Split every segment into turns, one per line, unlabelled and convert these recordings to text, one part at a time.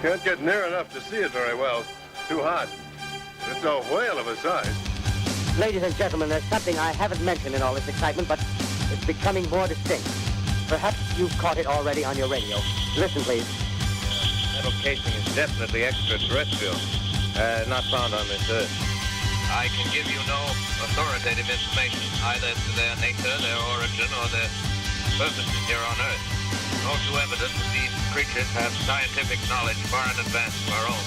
Can't get near enough to see it very well. Too hot. It's a whale of a size.
Ladies and gentlemen, there's something I haven't mentioned in all this excitement, but it's becoming more distinct. Perhaps you've caught it already on your radio. Listen, please.
Metal casing is definitely extraterrestrial. Not found on this Earth.
I can give you no authoritative information, either as to their nature, their origin, or their purposes here on Earth. All too evident that these creatures have scientific knowledge far in advance of our own.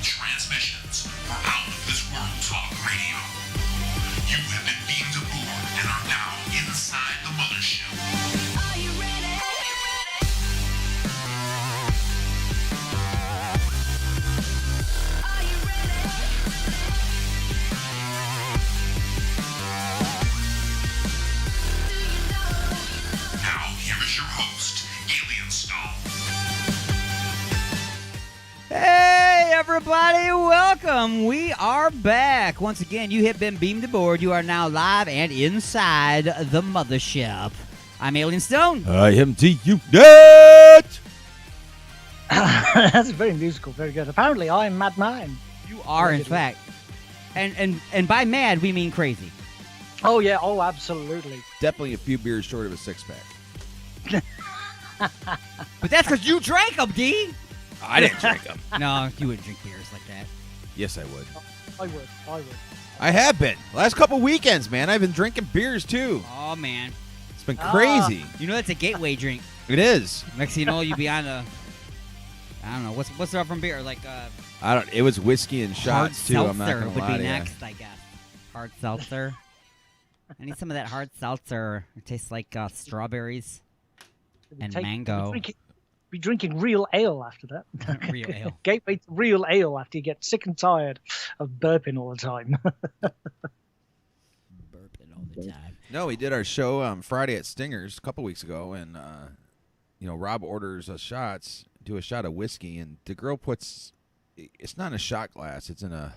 Transmissions from Out of This World Talk Radio. You have been beamed aboard and are now inside the Mothership.
Are you ready? Are you ready? Do you know?
Now, here is your host, Alien Stone.
Hey, everybody, welcome. We are back. Once again, you have been beamed aboard. You are now live and inside the Mothership. I'm Alien Stone.
I am D-Unit!
That's very musical, very good. Apparently, I'm Mad Man.
You are, in fact. And by mad, we mean crazy.
Oh, yeah. Oh, absolutely.
Definitely a few beers short of a six-pack.
But that's because you drank them, D.
I didn't drink them.
No, you wouldn't drink beers like that.
Yes, I would.
I would.
I have been. Last couple weekends, man. I've been drinking beers, too.
Oh, man.
It's been crazy.
You know that's a gateway drink.
It is.
Next thing you know, you'll be on a... I don't know. What's up from beer? Like
It was whiskey and shots, too. I'm not
seltzer
going to
would
lie
be
to you.
next, I guess. Hard seltzer. I need some of that hard seltzer. It tastes like strawberries and mango.
Be drinking real ale after that.
Real ale.
Gateway to real ale after you get sick and tired of burping all the time.
Burping all the time.
No, we did our show Friday at Stinger's a couple weeks ago, and Rob orders us shots, do a shot of whiskey, and the girl puts, it's not in a shot glass, it's in a...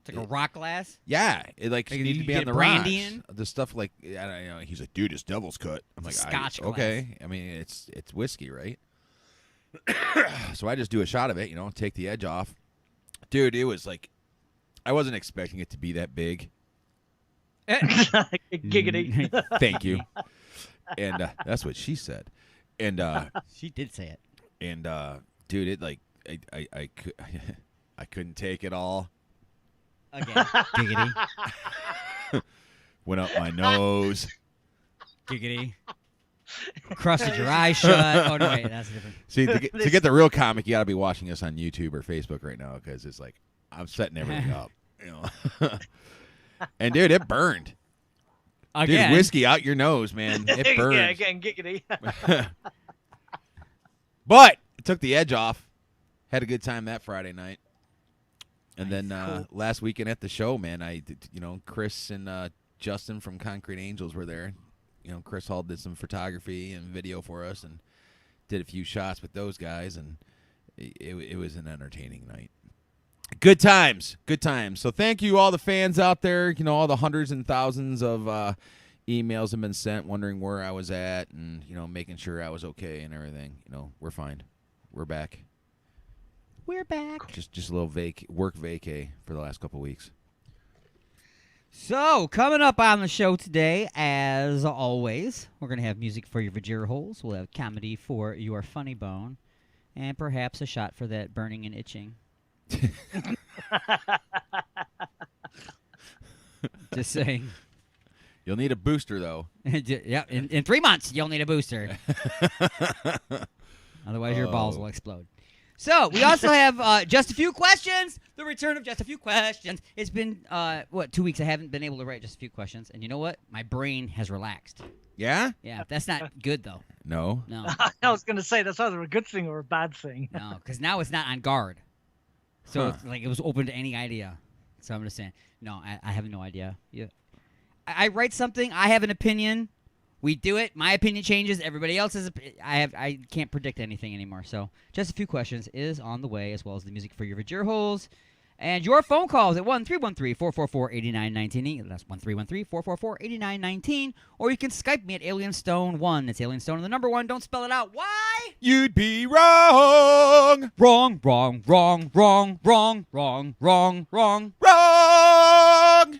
It's like a rock glass?
Yeah, it like
Like,
need
you
to be
get
on the
brandy
rocks.
in?
The stuff like I don't know. He's like, dude, it's devil's cut. I'm like,
Scotch
okay. I mean, it's whiskey, right? So I just do a shot of it, take the edge off. Dude, it was like, I wasn't expecting it to be that big.
Giggity.
Thank you. And that's what she said. And
She did say it.
and dude, it like I couldn't take it all.
Again. Giggity.
Went up my nose.
Giggity. Crusted your eyes shut. Oh, no, wait. That's different.
See, to get the real comic, you got to be watching us on YouTube or Facebook right now because it's like I'm setting everything up. And, dude, it burned.
Again.
Dude, whiskey out your nose, man. It burns.
Yeah, again, giggity.
But it took the edge off. Had a good time that Friday night. And then
Cool.
last weekend at the show, man, Chris and Justin from Concrete Angels were there. Chris Hall did some photography and video for us and did a few shots with those guys, and it was an entertaining night. Good times. So thank you, all the fans out there. All the hundreds and thousands of emails have been sent wondering where I was at and, making sure I was okay and everything. We're fine. We're back.
We're back.
Just a little work vacay for the last couple weeks.
So, coming up on the show today, as always, we're going to have music for your vagina holes. We'll have comedy for your funny bone. And perhaps a shot for that burning and itching. Just saying.
You'll need a booster, though.
Yeah, in 3 months, you'll need a booster. Otherwise, your balls will explode. So, we also have Just a Few Questions. The return of Just a Few Questions. It's been, 2 weeks I haven't been able to write Just a Few Questions. And you know what? My brain has relaxed.
Yeah?
Yeah, that's not good, though.
No.
No,
I was going to say that's either a good thing or a bad thing.
no, because now it's not on guard. So, it's like it was open to any idea. So, I'm just saying, no, I have no idea. Yeah. I write something, I have an opinion. We do it. My opinion changes. Everybody else's. I can't predict anything anymore. So just a few questions is on the way, as well as the music for your Vajir holes. And your phone calls at 1-313-444-8919. That's 1-313-444-8919. Or you can Skype me at AlienStone1. It's AlienStone and the number 1. Don't spell it out. Why?
You'd be wrong.
Wrong, wrong, wrong, wrong, wrong, wrong, wrong, wrong.
Wrong.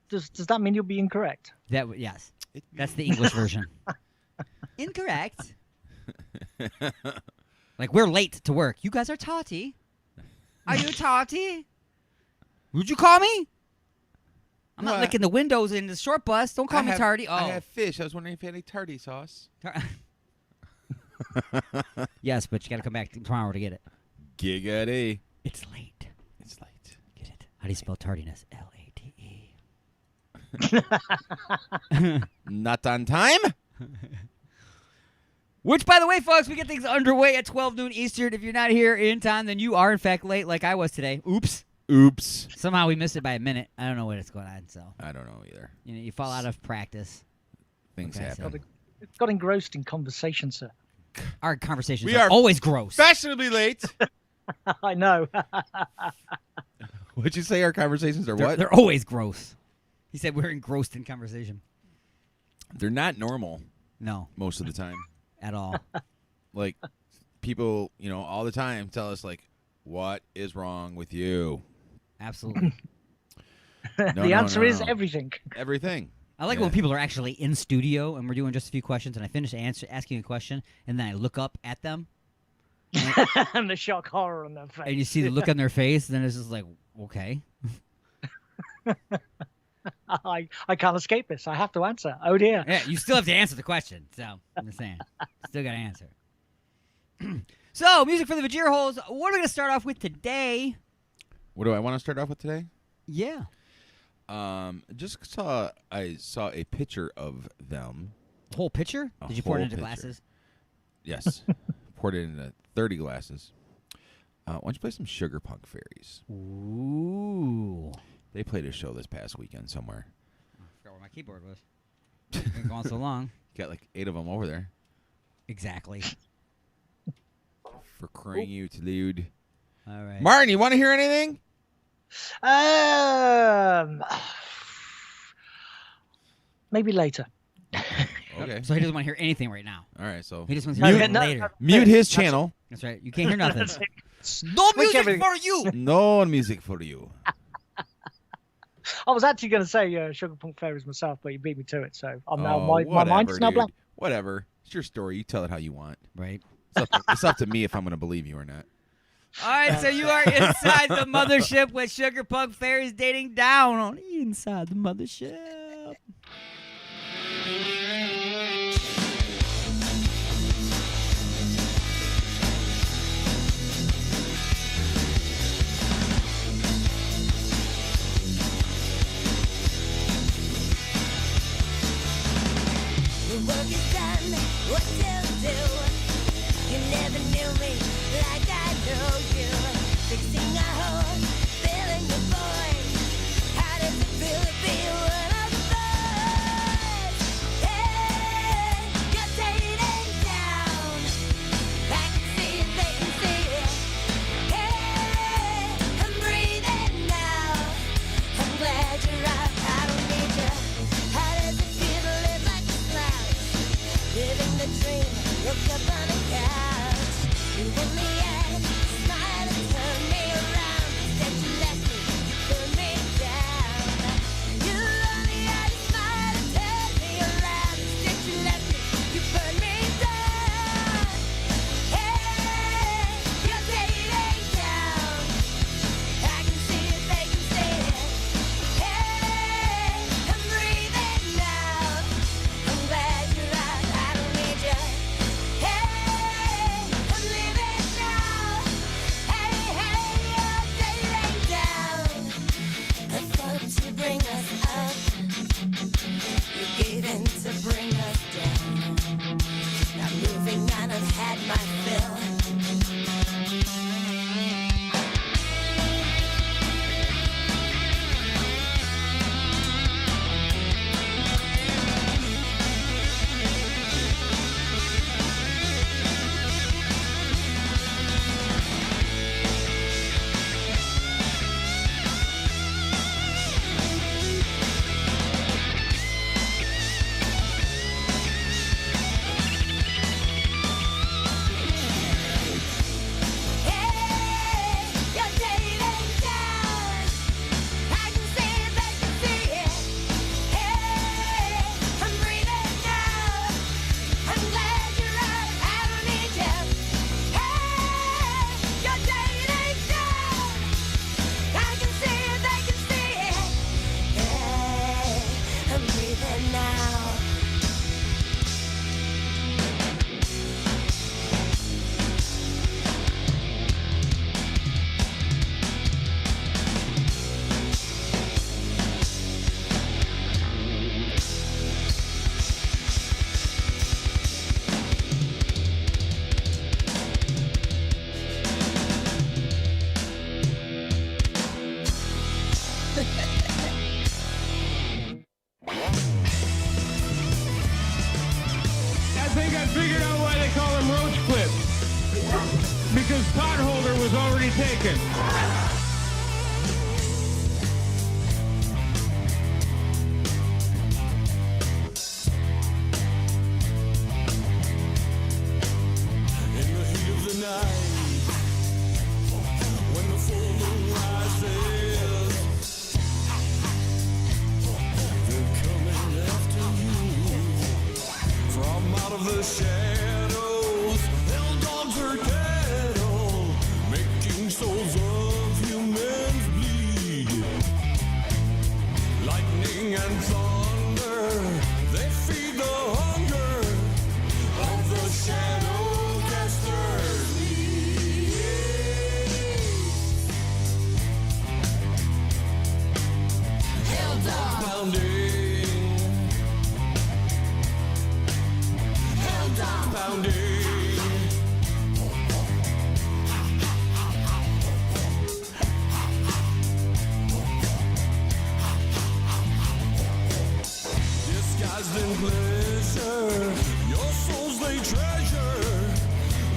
Does that mean you'll be incorrect?
Yes. That's the English version. Incorrect. Like, we're late to work. You guys are tardy. Are you tardy? Would you call me? I'm not
What?
licking the windows in the short bus. Don't call me tardy. Oh.
I have fish. I was wondering if you had any tardy sauce.
Yes, but you got to come back tomorrow to get it.
Giggity.
It's late.
It's late.
Get it? How do you spell tardiness? L-A-T-E.
Not on time?
Which, by the way, folks, we get things underway at 12 noon Eastern. If you're not here in time, then you are, in fact, late like I was today. Oops.
Oops.
Somehow we missed it by a minute. I don't know what's going on, so.
I don't know either.
You fall out of practice.
Things
Okay,
happen.
Got engrossed in conversation, sir.
Our conversations
We
are
are
always gross.
Fashionably late.
I know.
What'd you say? Our conversations are what?
They're always gross. He said we're engrossed in conversation.
They're not normal
No,
most of the time.
at all.
Like, people, all the time tell us, like, what is wrong with you?
Absolutely.
The answer is
no.
everything.
Everything.
I like when people are actually in studio and we're doing just a few questions and I finish asking a question and then I look up at them
And the shock horror on their face.
and you see the look on their face and then it's just like, okay.
I can't escape this. I have to answer. Oh dear.
Yeah, you still have to answer the question. So, I'm just saying. Still got to answer. So, music for the Vajir holes. What are we going to start off with today?
What do I want to start off with today?
Yeah.
I saw a picture of them.
A whole pitcher?
A
Did you pour it
whole
into
pitcher.
glasses?
Yes. Poured it into 30 glasses. Why don't you play some Sugar Punk Fairies?
Ooh.
They played a show this past weekend somewhere.
I forgot where my keyboard was. Been gone so long.
Got like 8 of them over there.
Exactly.
For crying you to dude.
All right.
Martin, you want to hear anything?
Maybe later.
Okay.
So he doesn't want to hear anything right now.
All right, so
He just wants to hear it
No,
later.
mute his channel.
That's right. You can't hear nothing.
No music
for you.
No music for you.
I was actually going to say Sugar Punk Fairies myself, but you beat me to it, so I'm now
Oh,
my mind is
whatever,
now
dude.
blank.
Whatever. It's your story. You tell it how you want.
Right.
It's up to me if I'm going to believe you or not.
All right, so you are inside the mothership with Sugar Punk Fairies dating down on Inside the Mothership.
The work is done, what to do? You never knew me like I know you. Fixing a hole, filling the void. How does it feel to be one of the boys? Hey, you're dating down. I can see it, they can see it. Hey, I'm breathing now. I'm glad you're out, I don't need you. How does it feel to live like a cloud? Living the dream, woke up on a couch. You hit me at, smile and turn me around. Instead you left me, you put me down. You only had to smile and turn me around. Instead you left me, you put me down. Hey, you're dating down. I can see it, they can see it. Hey, I'm breathing now. I'm glad you're out, I don't need you. Hey, I'm living now. Hey, you're dating down. I thought to bring us up. You gave in to bring us down. Now moving on, I've had my fill.
taken.
In the heat of the night, when the full moon rises, they're coming after you. From out of the shadows, hell dogs are cattle, making souls of humans bleed. Lightning and thunder, they feed the hunger of the shadow casters. Hell dogs pounding. Hell dogs pounding. Disguised in pleasure, your souls they treasure.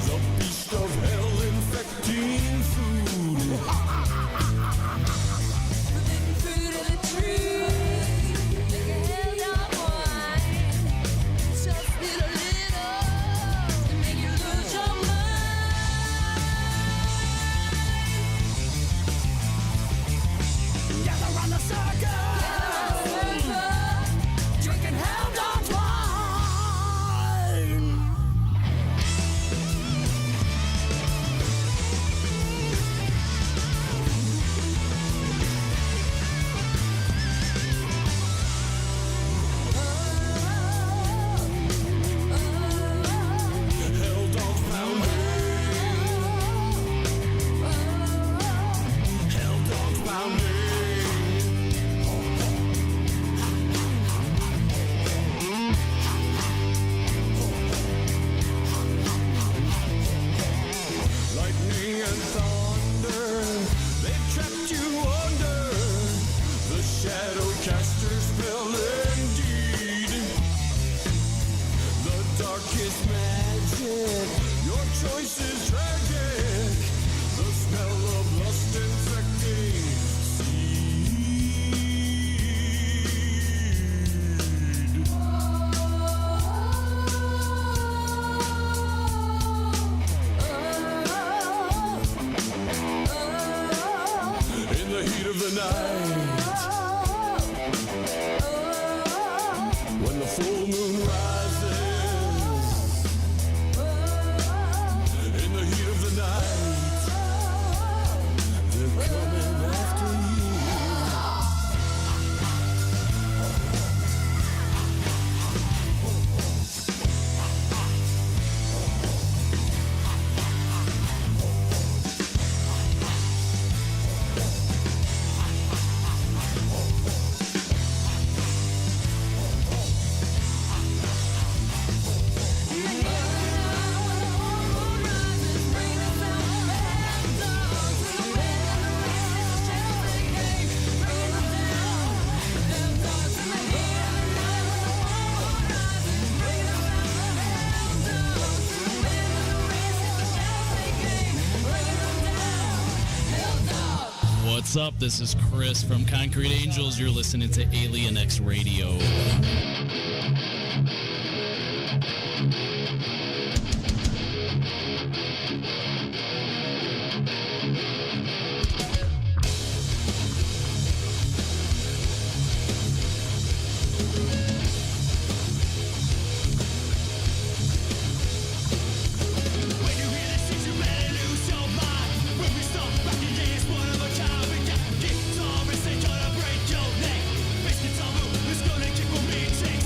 The beast of hell infecting food.
Fruit of the tree, make a hell dog wine. Just need a little to make you lose your mind.
Gather round the circle,
Drinking hell dog wine.
hell dogs pounding. Hell dogs pounding. Lightning and thunder, they've trapped you under the shadow caster spell indeed. The darkest magic, your choice is tragic. The smell of lust infecting seed. In the heat of the night, when the full moon rises. In the heat of the night, they're coming after you.
What's up? This is Chris from Concrete Angels. You're listening to Alien X Radio.
It's gonna kick for me, take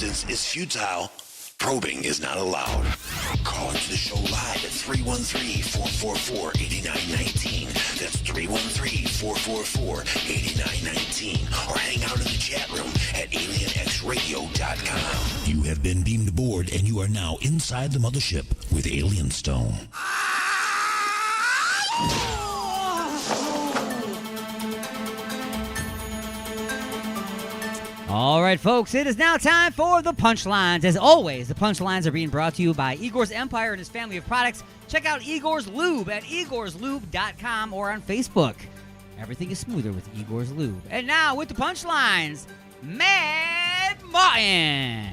resistance is futile. Probing is not allowed. Call into the show live at 313-444-8919. That's 313-444-8919. Or hang out in the chat room at alienxradio.com. You have been beamed aboard, and you are now inside the mothership with Alien Stone.
All right, folks, it is now time for the punchlines. As always, the punchlines are being brought to you by Igor's Empire and his family of products. Check out Igor's Lube at igorslube.com or on Facebook. Everything is smoother with Igor's Lube. And now, with the punchlines, Mad Martin.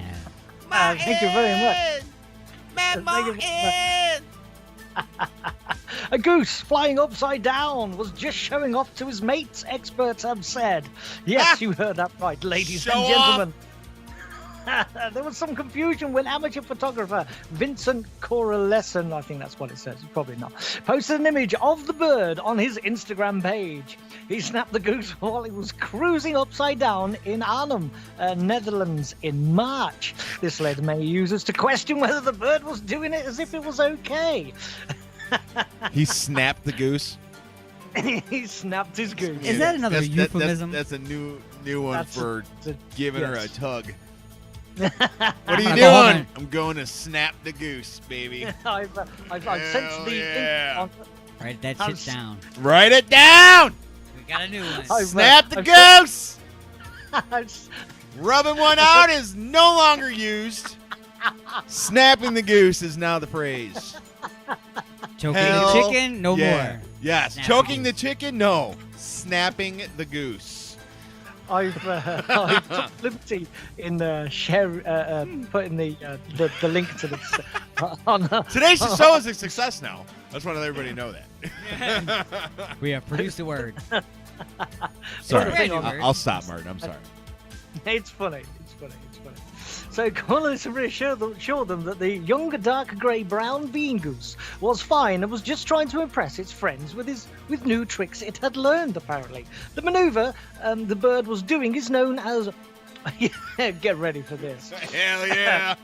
Thank you very much.
Mad Martin.
A goose flying upside down was just showing off to his mates, experts have said. Yes, you heard that right, ladies and gentlemen. There was some confusion when amateur photographer Vincent Correlesson, I think that's what it says, probably not, posted an image of the bird on his Instagram page. He snapped the goose while he was cruising upside down in Arnhem, Netherlands in March. This led many users to question whether the bird was doing it as if it was okay.
He snapped the goose.
He snapped his goose.
Is that another euphemism?
That's a new one for giving her a tug.
What
are you doing? I'm going to snap the goose, baby.
I've sent the link on.
Write that shit down.
Write it down!
We got a new one.
Snap the goose! Rubbing one out is no longer used. Snapping the goose is now the phrase.
Choking the chicken? No more.
Yes.
Snapping
Choking the chicken? No. Snapping the goose.
I've took liberty in putting the link to this on.
Today's show is a success now. I just want everybody to know that.
We have produced a word.
Sorry. I'll stop, Martin. I'm sorry.
It's funny. It's funny. So callers reassured them that the young dark grey-brown bean goose was fine and was just trying to impress its friends with new tricks it had learned, apparently. The manoeuvre the bird was doing is known as... Get ready for this.
Hell yeah!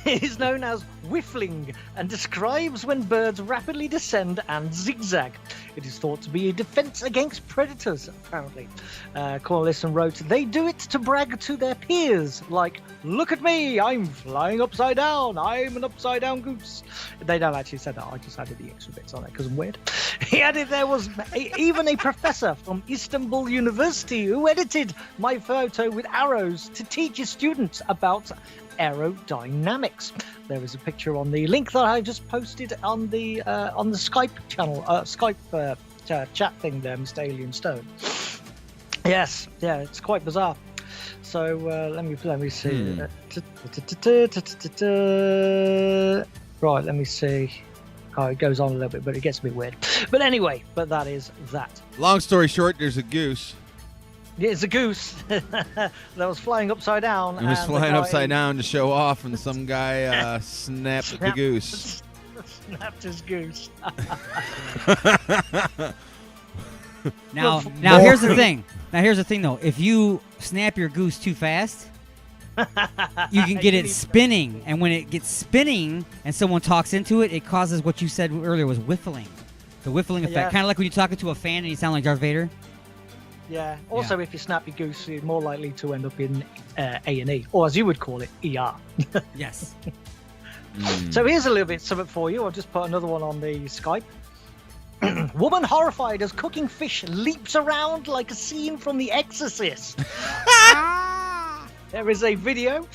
is known as whiffling and describes when birds rapidly descend and zigzag. It is thought to be a defense against predators, apparently. Corlison wrote, they do it to brag to their peers, like, look at me, I'm flying upside down, I'm an upside down goose. They don't actually say that, I just added the extra bits on it because I'm weird. He added there was even a professor from Istanbul University who edited my photo with arrows to teach his students about aerodynamics. There is a picture on the link that I just posted on the Skype channel, chat thing there, Mr. Alien Stone. Yes, yeah, it's quite bizarre. So let me see. Right, let me see. Oh, it goes on a little bit, but it gets a bit weird. But anyway, that is that.
Long story short, there's a goose.
Yeah, it's a goose that was flying upside down.
It was flying upside down to show off, and some guy snapped the goose.
Snapped his goose.
Now here's the thing. Though. If you snap your goose too fast, you can get it spinning, and when it gets spinning and someone talks into it, it causes what you said earlier was whiffling. The whiffling effect, kind of like when you're talking to a fan and you sound like Darth Vader.
Yeah. Also, if you snap your goose, you're more likely to end up in A&E, or as you would call it, ER.
Yes.
So here's a little bit something for you. I'll just put another one on the Skype. Woman horrified as cooking fish leaps around like a scene from The Exorcist. There is a video.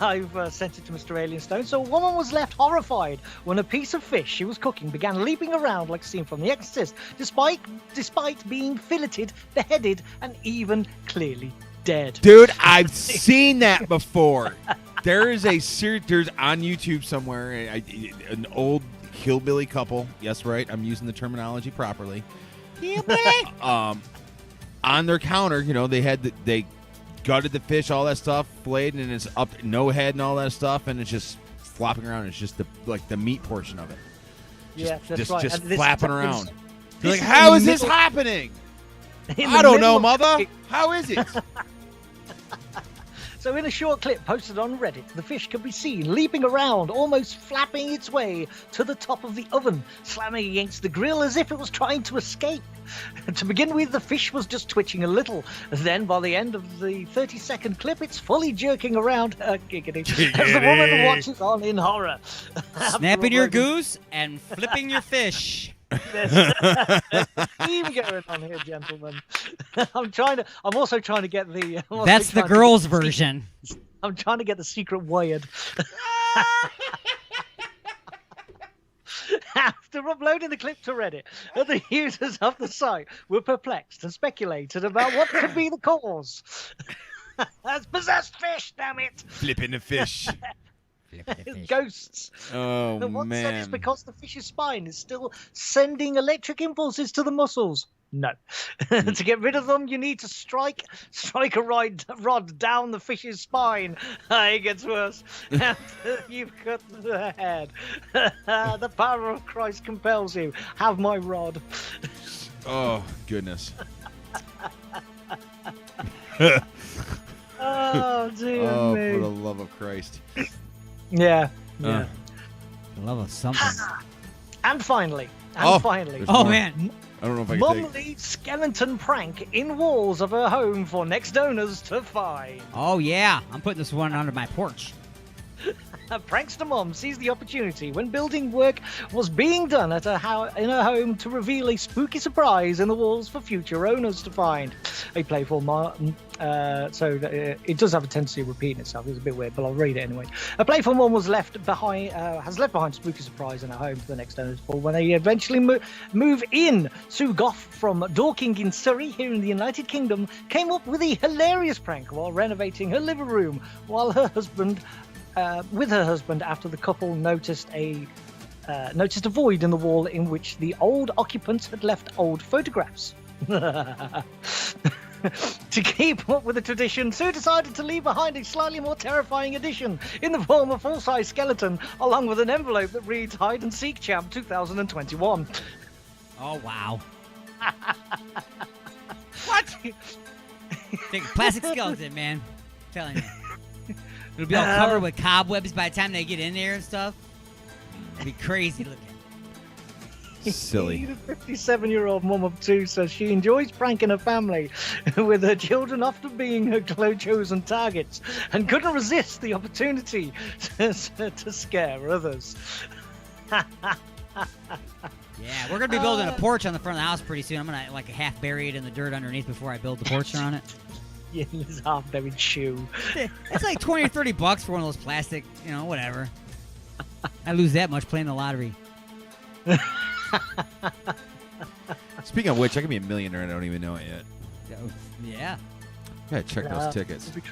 I've sent it to Mr. Alien Stone. So a woman was left horrified when a piece of fish she was cooking began leaping around like a scene from The Exorcist, despite being filleted, beheaded, and even clearly dead.
Dude, I've seen that before. There is there's on YouTube somewhere an old hillbilly couple. Yes, right. I'm using the terminology properly. Hillbilly. On their counter, they gutted the fish, all that stuff, filleted, and it's up, no head and all that stuff, and it's just flopping around. It's just the meat portion of it.
That's right.
Just flapping around. You're like, how is this happening? I don't know, mother. How is it?
So in a short clip posted on Reddit, the fish can be seen leaping around, almost flapping its way to the top of the oven, slamming against the grill as if it was trying to escape. To begin with, the fish was just twitching a little. Then, by the end of the 30-second clip, it's fully jerking around, giggity, as the woman watches on in horror.
Snapping your goose and flipping your fish.
There's a theme going on here, gentlemen. I'm also trying to get the...
That's the girls' version.
I'm trying to get the secret wired. After uploading the clip to Reddit, the users of the site were perplexed and speculated about what could be the cause. That's possessed fish, damn it!
Flipping the fish.
Ghosts.
Oh,
And one said
man.
it's because the fish's spine is still sending electric impulses to the muscles. No. To get rid of them, you need to strike a rod down the fish's spine. It gets worse. After you've cut the head. The power of Christ compels you. Have my rod.
Oh, goodness.
Oh, dear
Oh,
me.
for the love of Christ.
Yeah.
Uh.
I love a something.
And finally.
Oh,
finally.
there's
Oh,
more.
man.
I don't know if I can
Mum
take.
leaves skeleton prank in walls of her home for next owners to find.
Oh, yeah. I'm putting this one under my porch.
A prankster mom sees the opportunity when building work was being done at in her home to reveal a spooky surprise in the walls for future owners to find. A playful it does have a tendency of repeating itself. It's a bit weird, but I'll read it anyway. A playful mom has left behind a spooky surprise in her home for the next owners for when they eventually move in. Sue Goff from Dorking in Surrey, here in the United Kingdom, came up with a hilarious prank while renovating her living room with her husband after the couple noticed a void in the wall in which the old occupants had left old photographs. To keep up with the tradition, Sue decided to leave behind a slightly more terrifying addition in the form of a full-size skeleton, along with an envelope that reads "Hide and Seek Champ 2021."
Oh, wow. What? Think plastic skeleton, man. I'm telling you. It'll be all covered with cobwebs by the time they get in there and stuff. It'll be crazy looking.
Silly.
The 57-year-old mum of two says she enjoys pranking her family, with her children often being her chosen targets, and couldn't resist the opportunity to scare others.
Yeah, we're going to be building a porch on the front of the house pretty soon. I'm going to half bury it in the dirt underneath before I build the porch on it.
Yeah, his half-buried shoe.
It's like $20 or $30 for one of those plastic, whatever. I lose that much playing the lottery.
Speaking of which, I could be a millionaire and I don't even know it yet.
Yeah.
I gotta check those tickets.
This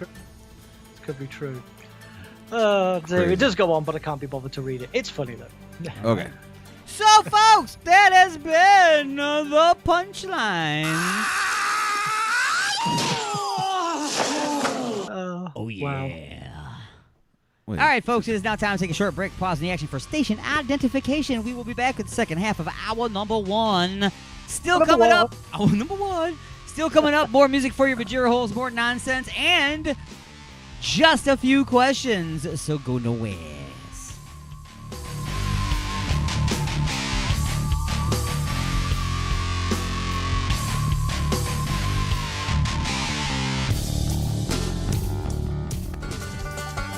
could be true. Oh, dear.
Crazy.
It does go on, but I can't be bothered to read it. It's funny, though.
Okay.
So, folks, that has been the punchline. Oh, yeah.
Wow.
Wait.
All right, folks, it is now time to take a short break, pause in the action for station identification. We will be back with the second half of hour number one. Still
Number
coming
one.
up. Oh, number one. Still coming up. More music for your Bajira holes, more nonsense, and just a few questions. So go nowhere.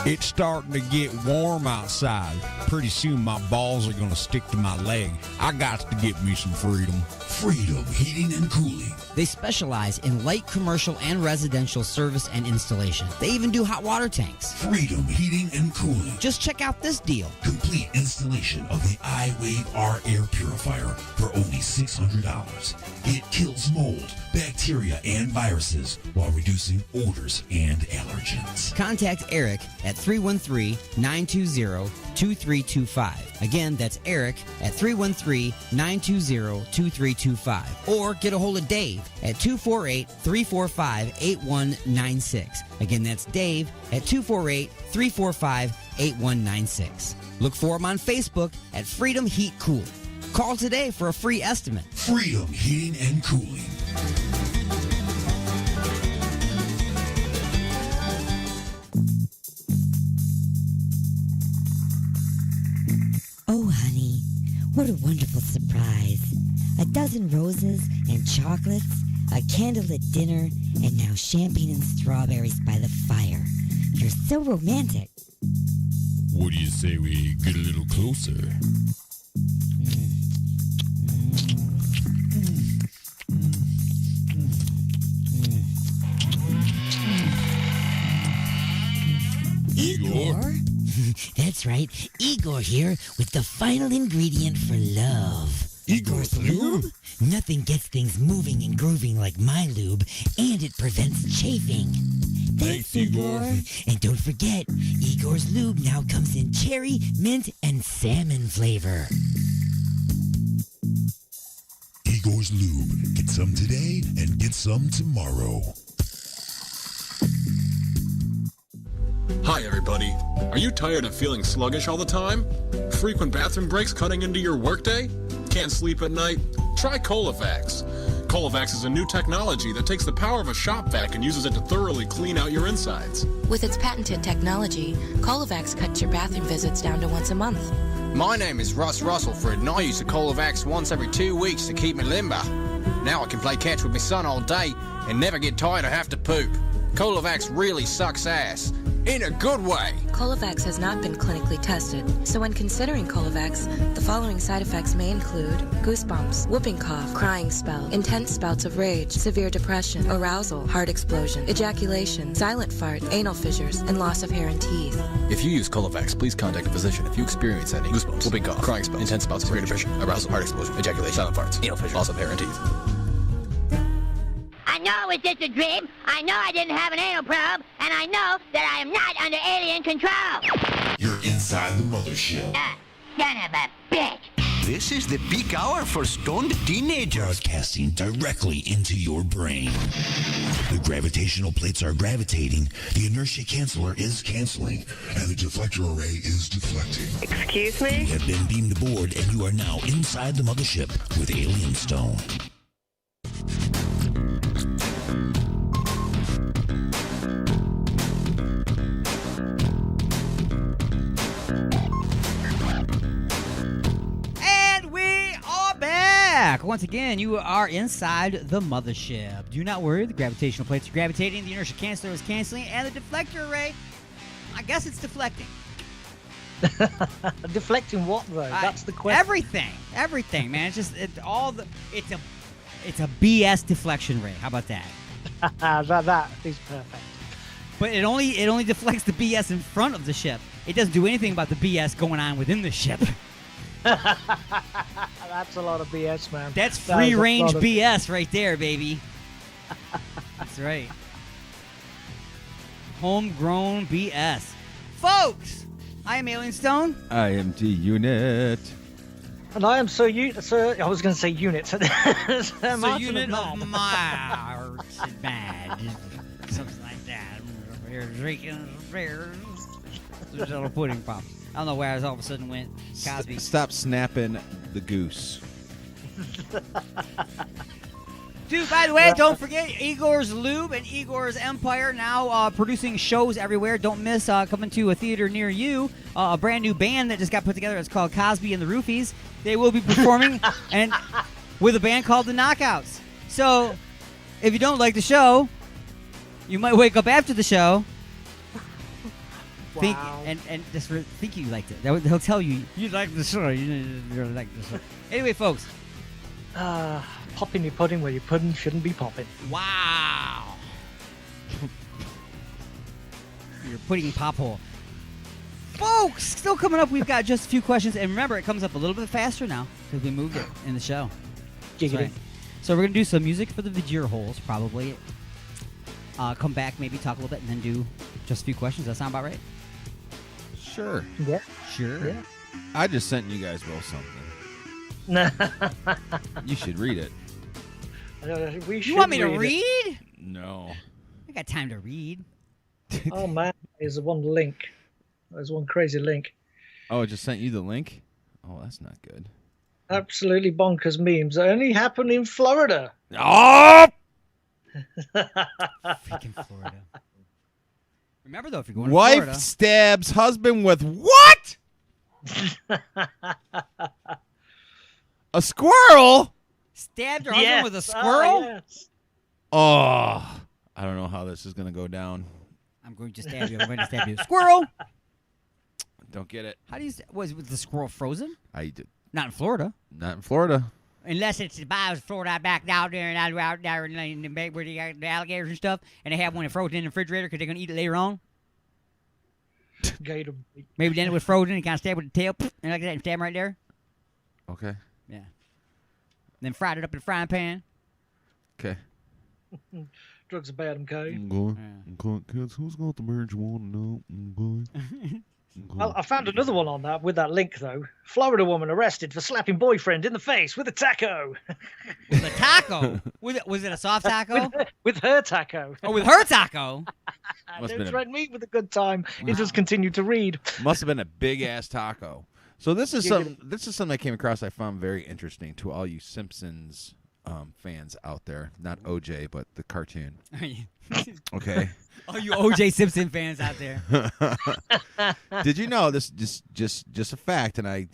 It's starting to get warm outside. Pretty soon my balls are going to stick to my leg. I got to get me some freedom.
Freedom Heating and Cooling.
They specialize in light commercial and residential service and installation. They even do hot water tanks.
Freedom Heating and Cooling.
Just check out this deal.
Complete installation of the iWave R air purifier for only $600. It kills mold, bacteria, and viruses while reducing odors and allergens.
Contact Eric at 313-920-2325. Again, that's Eric at 313-920-2325. Or get a hold of Dave at 248-345-8196. Again, that's Dave at 248-345-8196. Look for him on Facebook at Freedom Heat Cool. Call today for a free estimate.
Freedom Heating and Cooling.
What a wonderful surprise. A dozen roses and chocolates, a candlelit dinner, and now champagne and strawberries by the fire. You're so romantic.
What do you say we get a little closer?
Igor? That's right. Igor here with the final ingredient for love.
Igor's lube?
Nothing gets things moving and grooving like my lube, and it prevents chafing.
Thanks, Igor.
And don't forget, Igor's lube now comes in cherry, mint, and salmon flavor.
Igor's Lube. Get some today and get some tomorrow.
Hi, everybody. Are you tired of feeling sluggish all the time? Frequent bathroom breaks cutting into your workday? Can't sleep at night? Try Colovax. Colovax is a new technology that takes the power of a shop vac and uses it to thoroughly clean out your insides.
With its patented technology, Colovax cuts your bathroom visits down to once a month.
My name is Russ Russellford, and I use the Colovax once every 2 weeks to keep me limber. Now I can play catch with my son all day and never get tired or have to poop. Colovax really sucks ass. In a good way.
Colovax has not been clinically tested, so when considering Colovax, the following side effects may include goosebumps, whooping cough, crying spell, intense spouts of rage, severe depression, arousal, heart explosion, ejaculation, silent fart, anal fissures, and loss of hair and teeth.
If you use Colovax, please contact a physician if you experience any goosebumps, whooping cough, crying spells, intense spouts of rage, depression, arousal, heart explosion, ejaculation, silent farts, anal fissures, loss of hair and teeth.
I know it was just a dream. I know I didn't have an anal probe, and I know that I am not under alien control.
You're inside the mothership.
Son of a bitch.
This is the peak hour for stoned teenagers.
Broadcasting directly into your brain. The gravitational plates are gravitating, the inertia canceller is canceling, and the deflector array is deflecting.
Excuse me?
You have been beamed aboard, and you are now inside the mothership with Alien Stone.
Once again, you are inside the mothership. Do not worry, the gravitational plates are gravitating, the inertia canceller is canceling, and the deflector array, I guess it's deflecting.
Deflecting what though? That's the question.
Everything, man. It's a BS deflection ray. How about that?
that is perfect.
But it only deflects the BS in front of the ship. It doesn't do anything about the BS going on within the ship.
That's a lot of BS, man.
That's free-range BS right there, baby. That's right. Homegrown BS. Folks, I am Alien Stone.
I am T-Unit.
And I am I was going to say unit.
Unit of Mars. Bad. Something like that. Here's drinking beers. There's a little pudding pop. I don't know where I all of a sudden went. Cosby.
Stop snapping the goose.
Dude, by the way, don't forget Igor's Lube and Igor's Empire now producing shows everywhere. Don't miss coming to a theater near you. A brand new band that just got put together. It's called Cosby and the Roofies. They will be performing and with a band called the Knockouts. So if you don't like the show, you might wake up after the show. Think and just think you liked it. He'll tell you like the show. You like the show. Anyway, folks.
Popping your pudding where your pudding shouldn't be popping.
Wow. Your pudding pop hole. Folks, still coming up. We've got just a few questions, and remember, it comes up a little bit faster now because we moved it in the show.
Right.
So we're gonna do some music for the Vajir holes, probably. Come back, maybe talk a little bit, and then do just a few questions. Does that sound about right?
Sure.
Yeah.
Sure.
Yeah.
I just sent you guys both something. You should read it.
You want me to read?
No.
I got time to read.
Oh man, there's one link. There's one crazy link.
Oh, it just sent you the link? Oh, that's not good.
Absolutely bonkers memes that only happen in Florida.
Oh!
Freaking Florida. Remember though, if you're going to
Wife
Florida,
stabs husband with what? A squirrel?
Stabbed her husband with a squirrel?
Yes.
Oh, I don't know how this is going to go down.
I'm going to stab you. I'm going to stab you. Squirrel!
Don't get it.
How do you... Was the squirrel frozen?
I did.
Not in Florida.
Not in Florida.
Unless it's by Florida back down there and out there in the bay where they got the alligators and stuff, and they have one frozen in the refrigerator because they're going to eat it later on.
Gator.
Maybe then it was frozen and kind of stabbed with the tail, and like that, and stab 'em right there.
Okay.
Yeah. Then fried it up in a frying pan.
Okay.
Drugs are bad, okay?
Kids, who's got the marijuana? No.
Well, I found another one on that with that link, though. Florida woman arrested for slapping boyfriend in the face with a taco.
With a taco? Was it a soft taco?
With her taco.
Oh, with her taco?
Don't threaten me with a good time. He just continued to read.
Must have been a big ass taco. So this is something I came across I found very interesting to all you Simpsons fans out there. Not OJ, but the cartoon. Okay.
All you OJ Simpson fans out there.
Did you know this? Just a fact, and I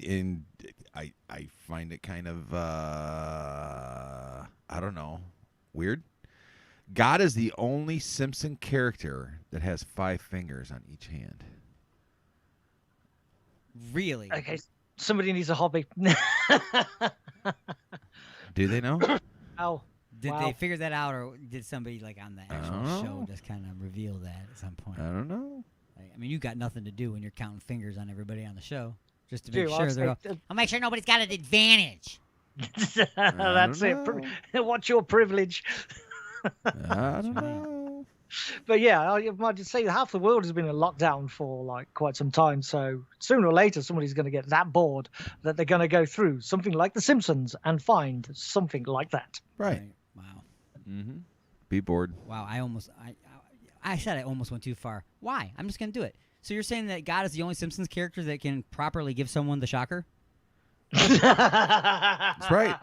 find it kind of I don't know, weird. God is the only Simpson character that has 5 fingers on each hand.
Really?
Okay, somebody needs a hobby.
Do they know?
Oh.
Did
Wow.
they figure that out, or did somebody like on the actual show just kind of reveal that at some point?
I don't know.
Like, I mean, you got nothing to do when you're counting fingers on everybody on the show, just to
Dude,
make sure they're. I'll make sure nobody's got an advantage.
That's it. What's your privilege?
I don't know.
But yeah, I might just say half the world has been in lockdown for like quite some time. So sooner or later, somebody's going to get that bored that they're going to go through something like The Simpsons and find something like that.
Right.
Wow.
Mm-hmm. Be bored.
Wow. I said I almost went too far. Why? I'm just going to do it. So you're saying that God is the only Simpsons character that can properly give someone the shocker?
That's right.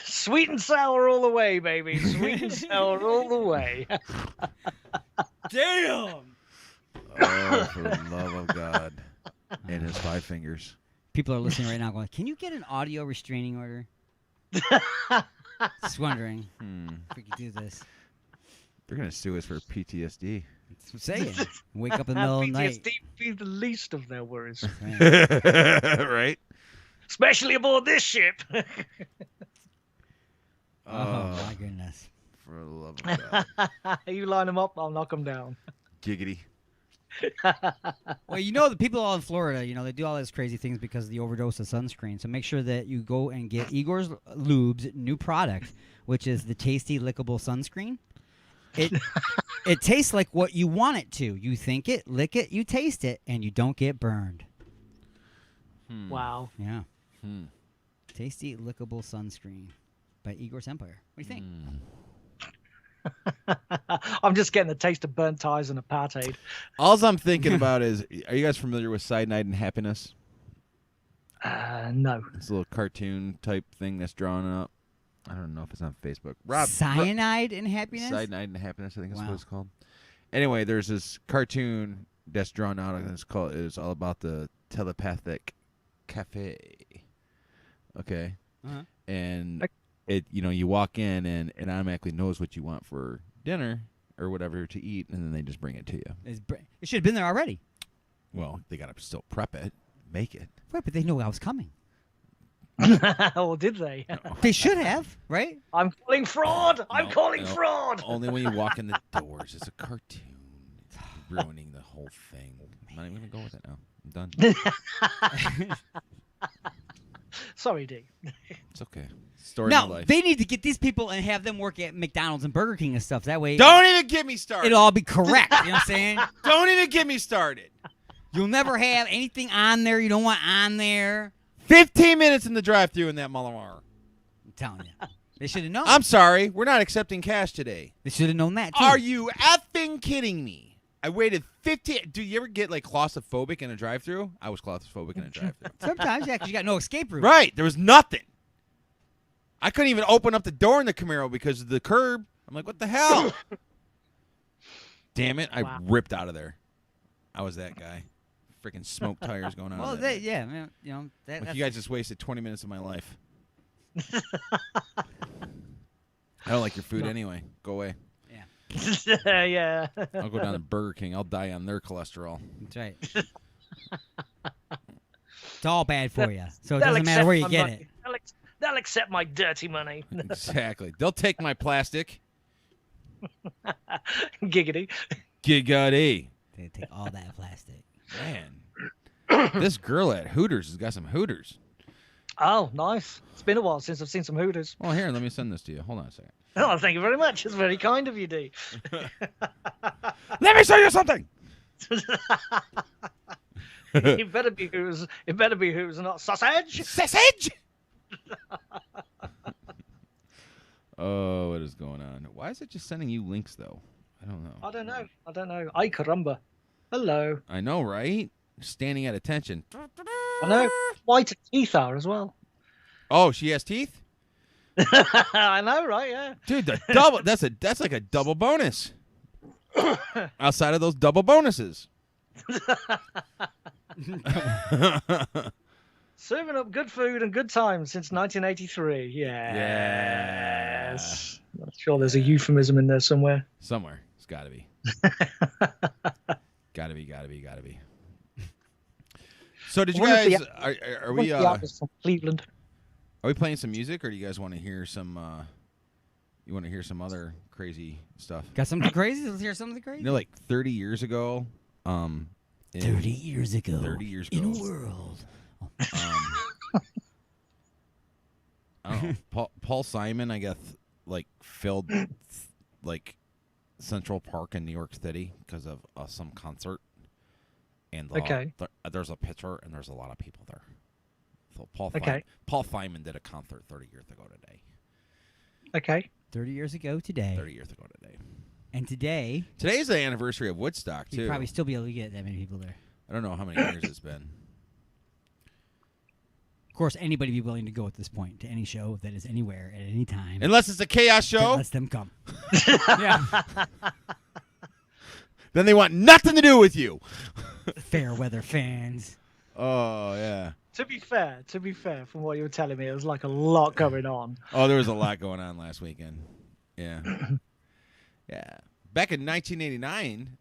Sweet and sour all the way, baby. Sweet and sour all the way.
Damn.
Oh, for the love of God. And his 5 fingers.
People are listening right now going, can you get an audio restraining order? Just wondering if we could do this.
They're going to sue us for PTSD.
That's what I'm saying. Wake up in the middle of the night.
PTSD be the least of their worries.
Right?
Especially aboard this ship.
Oh, my goodness.
For the love of God.
You line them up, I'll knock them down.
Giggity.
Well, you know, the people all in Florida, you know, they do all these crazy things because of the overdose of sunscreen. So make sure that you go and get Igor's Lube's new product, which is the tasty lickable sunscreen. It tastes like what you want it to. You think it, lick it, you taste it, and you don't get burned.
Wow.
Yeah. Tasty lickable sunscreen by Igor's Empire. What do you think?
I'm just getting the taste of burnt ties and a pate.
All I'm thinking about is, are you guys familiar with Cyanide and Happiness?
No.
It's a little cartoon type thing that's drawn up. I don't know if it's on Facebook. Rob,
Cyanide and Happiness?
Cyanide and Happiness, I think is what it's called. Anyway, there's this cartoon that's drawn out, and it's all about the telepathic cafe. Okay?
Uh-huh.
And it, you walk in and it automatically knows what you want for dinner or whatever to eat, and then they just bring it to you.
It should have been there already.
Well, they got to still prep it, make it.
Right, but they knew I was coming.
Or did they?
They should have, right?
I'm calling fraud. I'm calling fraud.
Only when you walk in the doors. It's a cartoon. It's ruining the whole thing. I'm not even going to go with it now. I'm done.
Sorry, D.
It's okay. Story of my
No,
life.
they need to get these people and have them work at McDonald's and Burger King and stuff. That way,
Don't even get me started.
it'll all be correct. You know what I'm saying?
Don't even get me started.
You'll never have anything on there you don't want on there.
15 minutes in the drive-thru in that Malamar.
I'm telling you. They should have known.
I'm sorry. We're not accepting cash today.
They should have known that, too.
Are you effing kidding me? I waited 15. Do you ever get, claustrophobic in a drive-thru? I was claustrophobic in a drive-thru.
Sometimes, yeah, because you got no escape route.
Right. There was nothing. I couldn't even open up the door in the Camaro because of the curb. I'm like, what the hell? Damn it. I ripped out of there. I was that guy. freaking smoke tires going on.
Well, man,
Like you guys just wasted 20 minutes of my life. I don't like your food anyway. Go away.
Yeah.
Yeah.
I'll go down to Burger King. I'll die on their cholesterol.
That's right. It's all bad for you, so it doesn't matter where you get it.
They'll accept my dirty money.
Exactly. They'll take my plastic.
Giggity.
Giggity.
They take all that plastic.
Man, this girl at Hooters has got some Hooters.
Oh, nice. It's been a while since I've seen some Hooters.
Oh, here, let me send this to you. Hold on a second.
Oh, thank you very much. It's very kind of you, D.
Let me show you something.
It better be Hooters. It better be Hooters, not sausage.
Sausage. Oh, what is going on? Why is it just sending you links though? I don't know.
I don't know. Ay caramba. Hello.
I know, right? Standing at attention.
I know. White teeth are as well.
Oh, she has teeth?
I know, right? Yeah.
Dude, the double that's like a double bonus. Outside of those double bonuses.
Serving up good food and good times since 1983. Yes. I'm sure there's a euphemism in there somewhere.
Somewhere. It's got to be. Gotta be. So did you guys are we
from Cleveland?
Are we playing some music, or do you guys want to hear some you want to hear some other crazy stuff?
Got something crazy? Let's hear something crazy.
You know, like 30 years ago,
30 years ago.
30 years ago.
In a world.
I don't know. Paul Simon, I guess, like filled like Central Park in New York City because of some concert. And there's a picture, and there's a lot of people there. So Paul Simon did a concert 30 years ago today.
Okay.
30 years ago today.
30 years ago today.
And today's
the anniversary of Woodstock too.
You'd probably still be able to get that many people there.
I don't know how many years it's been.
Of course, anybody be willing to go at this point to any show that is anywhere at any time.
Unless it's a chaos show.
Let them come. Yeah.
Then they want nothing to do with you.
Fair weather fans.
Oh, yeah.
To be fair, from what you were telling me, it was like a lot going on.
Oh, there was a lot going on last weekend. Yeah. Yeah. Back in 1989,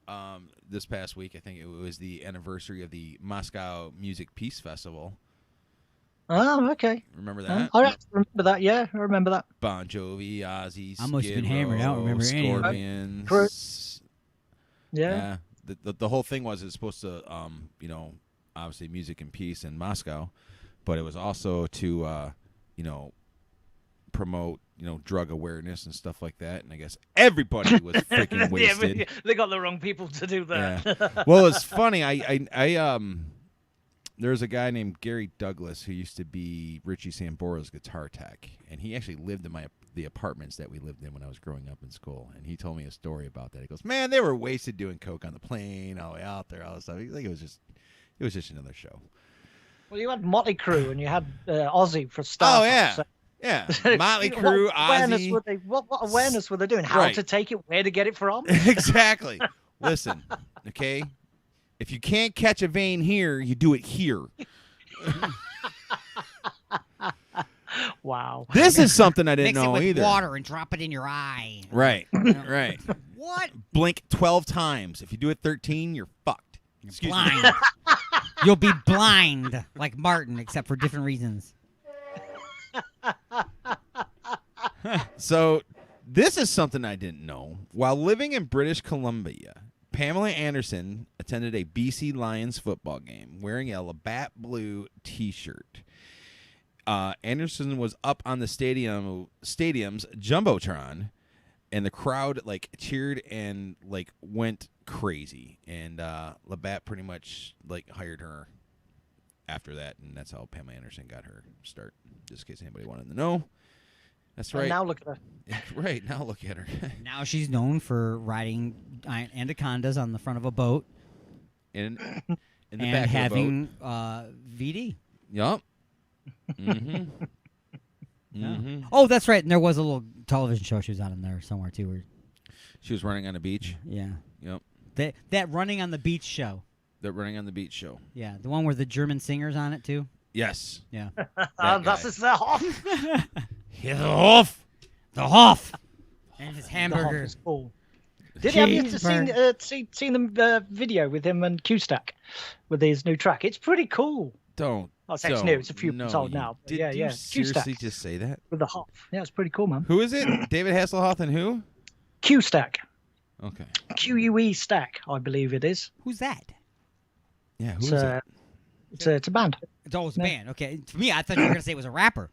this past week, I think it was the anniversary of the Moscow Music Peace Festival.
Oh, okay.
Remember that?
I remember that, yeah. I remember that.
Bon Jovi, Ozzy,
I must have been hammered. I don't remember any of it.
Scorpions.
Yeah.
The whole thing was it's supposed to, obviously music and peace in Moscow, but it was also to, promote, drug awareness and stuff like that. And I guess everybody was freaking wasted.
Yeah, they got the wrong people to do that.
Yeah. Well, it's funny. I there's a guy named Gary Douglas who used to be Richie Sambora's guitar tech, and he actually lived in the apartments that we lived in when I was growing up in school. And he told me a story about that. He goes, "Man, they were wasted doing coke on the plane, all the way out there, all this stuff." He's like, it was just another show.
Well, you had Motley Crue and you had Ozzy for Star.
Oh yeah,
so.
Yeah. Motley Crue, Ozzy.
What awareness were they doing? How to take it, where to get it from?
Exactly. Listen, okay? If you can't catch a vein here, you do it here.
Wow.
This is something I didn't know
either. Mix it with
either.
water and drop it in your eye.
Right. Right.
What?
Blink 12 times. If you do it 13, you're fucked.
You're blind. You'll be blind like Martin, except for different reasons.
So this is something I didn't know. While living in British Columbia, Pamela Anderson attended a BC Lions football game wearing a Labatt Blue T-shirt. Anderson was up on the stadium's Jumbotron, and the crowd cheered and went crazy. And Labatt pretty much hired her after that, and that's how Pamela Anderson got her start. Just in case anybody wanted to know. That's right.
And now look at her.
Right, now look at her.
Now she's known for riding anacondas on the front of a boat.
In the
and
back
having
of a boat.
VD.
Yup. Mm-hmm.
Yeah. Oh, that's right. And there was a little television show she was on in there somewhere, too.
She was running on the beach?
Yeah.
Yep.
That running on the beach show.
The Running on the Beach show.
Yeah, the one where the German singer's on it too.
Yes.
Yeah.
Das ist der Hoff.
Yeah, the Hoff.
The Hoff. And his
The Hoff
hamburger.
is cool. Did you have seen the video with him and Q-Stack with his new track? It's pretty cool.
Don't.
Oh, it's new. It's a few months old now. But
Did
yeah,
you
yeah.
seriously
Q-Stack
just say that?
with the Hoff. Yeah, it's pretty cool, man.
Who is it? David Hasselhoff and who?
Q-Stack.
Okay.
QUE Stack, I believe it is.
Who's that?
Yeah, who
It's,
is it?
it's a band.
It's always a band. Okay. For me, I thought you were gonna say it was a rapper.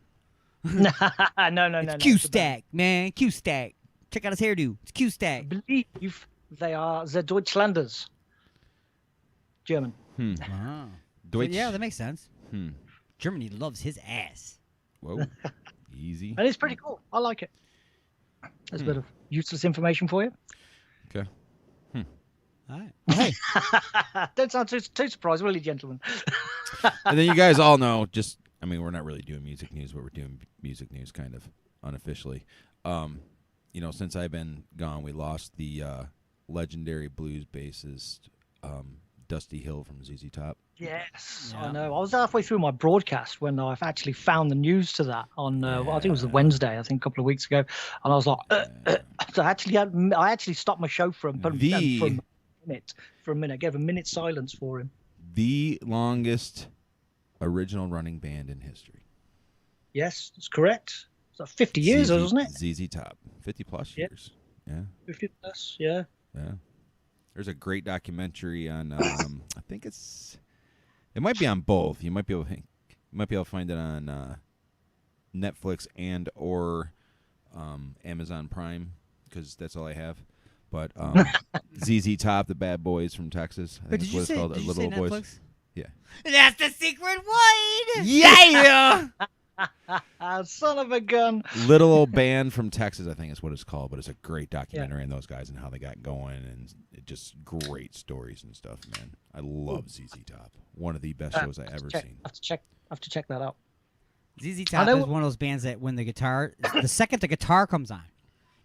no.
It's Q-Stack, man. Q-Stack. Check out his hairdo. It's Q-Stack.
I believe they are the Deutschlanders. German.
Wow.
Deutsch.
So, yeah, that makes sense. Germany loves his ass.
Whoa. Easy.
And it's pretty cool. I like it. There's a bit of useless information for you.
Okay.
All right. Hey.
Don't sound too surprised, will you, gentlemen?
And then you guys all know, we're not really doing music news, but we're doing music news kind of unofficially. Since I've been gone, we lost the legendary blues bassist, Dusty Hill from ZZ Top.
Yes, yeah. I know. I was halfway through my broadcast when I actually found the news to that on, I think it was the Wednesday, a couple of weeks ago, and I was like, so I actually stopped my show for a minute, gave a minute silence for him.
The longest original running band in history.
Yes, that's correct. It's like 50 years, wasn't it?
ZZ Top, 50 plus years. Yeah.
50 plus, yeah.
Yeah. There's a great documentary on. I think it might be on both. You might be able to find it on Netflix and or Amazon Prime because that's all I have. But ZZ Top, the Bad Boys from Texas. I think that's what it's called.
Did you
Little
say
Boys.
Netflix?
Yeah.
That's the secret word.
Yeah.
Son of a gun.
Little old band from Texas, I think is what it's called. But it's a great documentary on those guys and how they got going, and it just great stories and stuff. Man, I love ZZ Top. One of the best shows I ever seen.
I have to check that out.
ZZ Top is one of those bands that when the second the guitar comes on,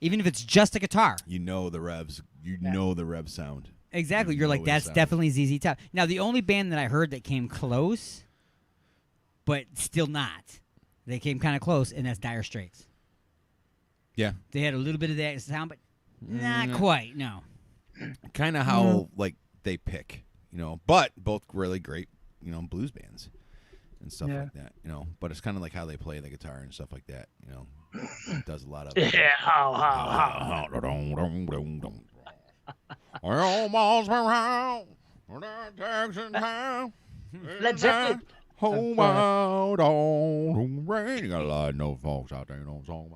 even if it's just a guitar,
you know the revs. You know the rev sound.
Exactly. You're like, that's definitely ZZ Top. Now, the only band that I heard that came close, but still not, they came kind of close, and that's Dire Straits.
Yeah.
They had a little bit of that sound, but not quite, no.
Kind of how, they pick, but both really great, blues bands and stuff like that, But it's kind of like how they play the guitar and stuff like that, It does a lot of...
Yeah, Led Zeppelin.
Home out on rain. You got a lot of no folks out there, you know what I'm talking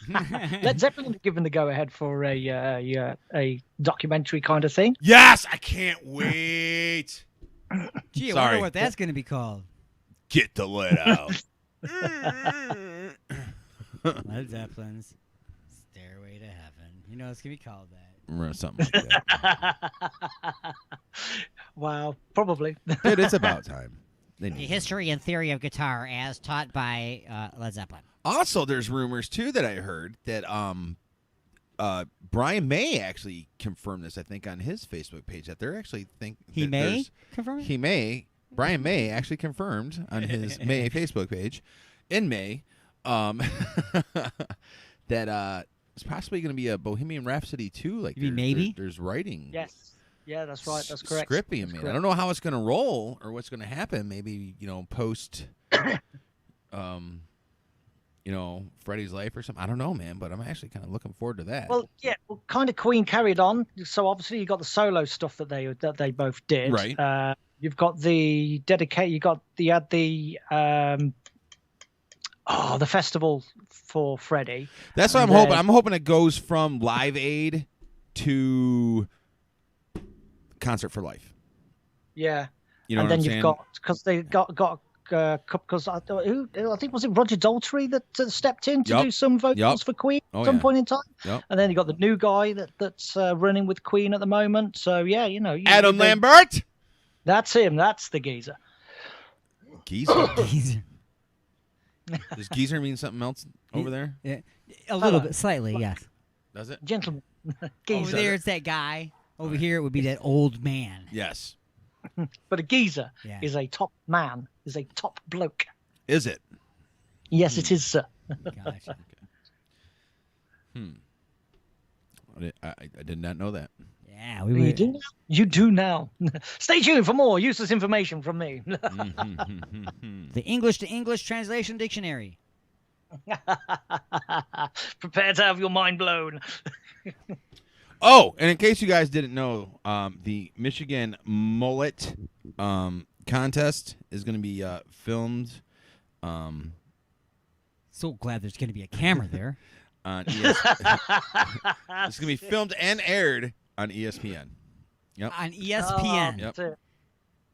about.
Led Zeppelin given the go-ahead for a documentary kind of thing.
Yes, I can't wait.
Gee, I wonder what that's going to be called.
Get the lid out.
Led Zeppelin's Stairway to Heaven. It's going to be called that.
Something like that.
Wow, probably.
Dude, it's about time.
The history and theory of guitar as taught by Led Zeppelin.
Also, there's rumors, too, that I heard that Brian May actually confirmed this, I think, on his Facebook page, that they're actually
He may confirm it?
He may. Brian May actually confirmed on his May Facebook page in May that it's possibly going to be a Bohemian Rhapsody 2. Like, there's writing.
Yes. Yeah, that's right. That's correct.
Script being made. I don't know how it's going to roll or what's going to happen. Maybe, post, Freddie's life or something. I don't know, man, but I'm actually kind of looking forward to that.
Well, yeah, kind of Queen carried on. So obviously you got the solo stuff that they both did.
Right.
You've got the dedicate. You had the festival for Freddie.
That's what I'm hoping. I'm hoping it goes from Live Aid to Concert for Life.
Yeah.
You know
and
what
then
I'm
you've
saying?
got because they got because I think was it Roger Daltrey that stepped in to do some vocals for Queen at some point in time.
Yep.
And then you got the new guy that's running with Queen at the moment. So yeah,
Adam Lambert.
That's him. That's the geezer.
Geezer. Does geezer mean something else over there?
Yeah, a little bit, slightly, yes.
Does it?
Gentleman.
Over there, it's that guy. Over here, it would be that old man.
Yes.
But a geezer
Yeah.
is a top man, is a top bloke.
Is it?
Yes, it is, sir.
Gotcha.
I did not know that.
Yeah,
You do now. You do now. Stay tuned for more useless information from me.
The English to English Translation Dictionary.
Prepare to have your mind blown.
Oh, and in case you guys didn't know, the Michigan Mullet contest is going to be filmed.
So glad there's going to be a camera there.
On ESPN. It's going to be filmed and aired on ESPN. Yep.
On ESPN.
Yep.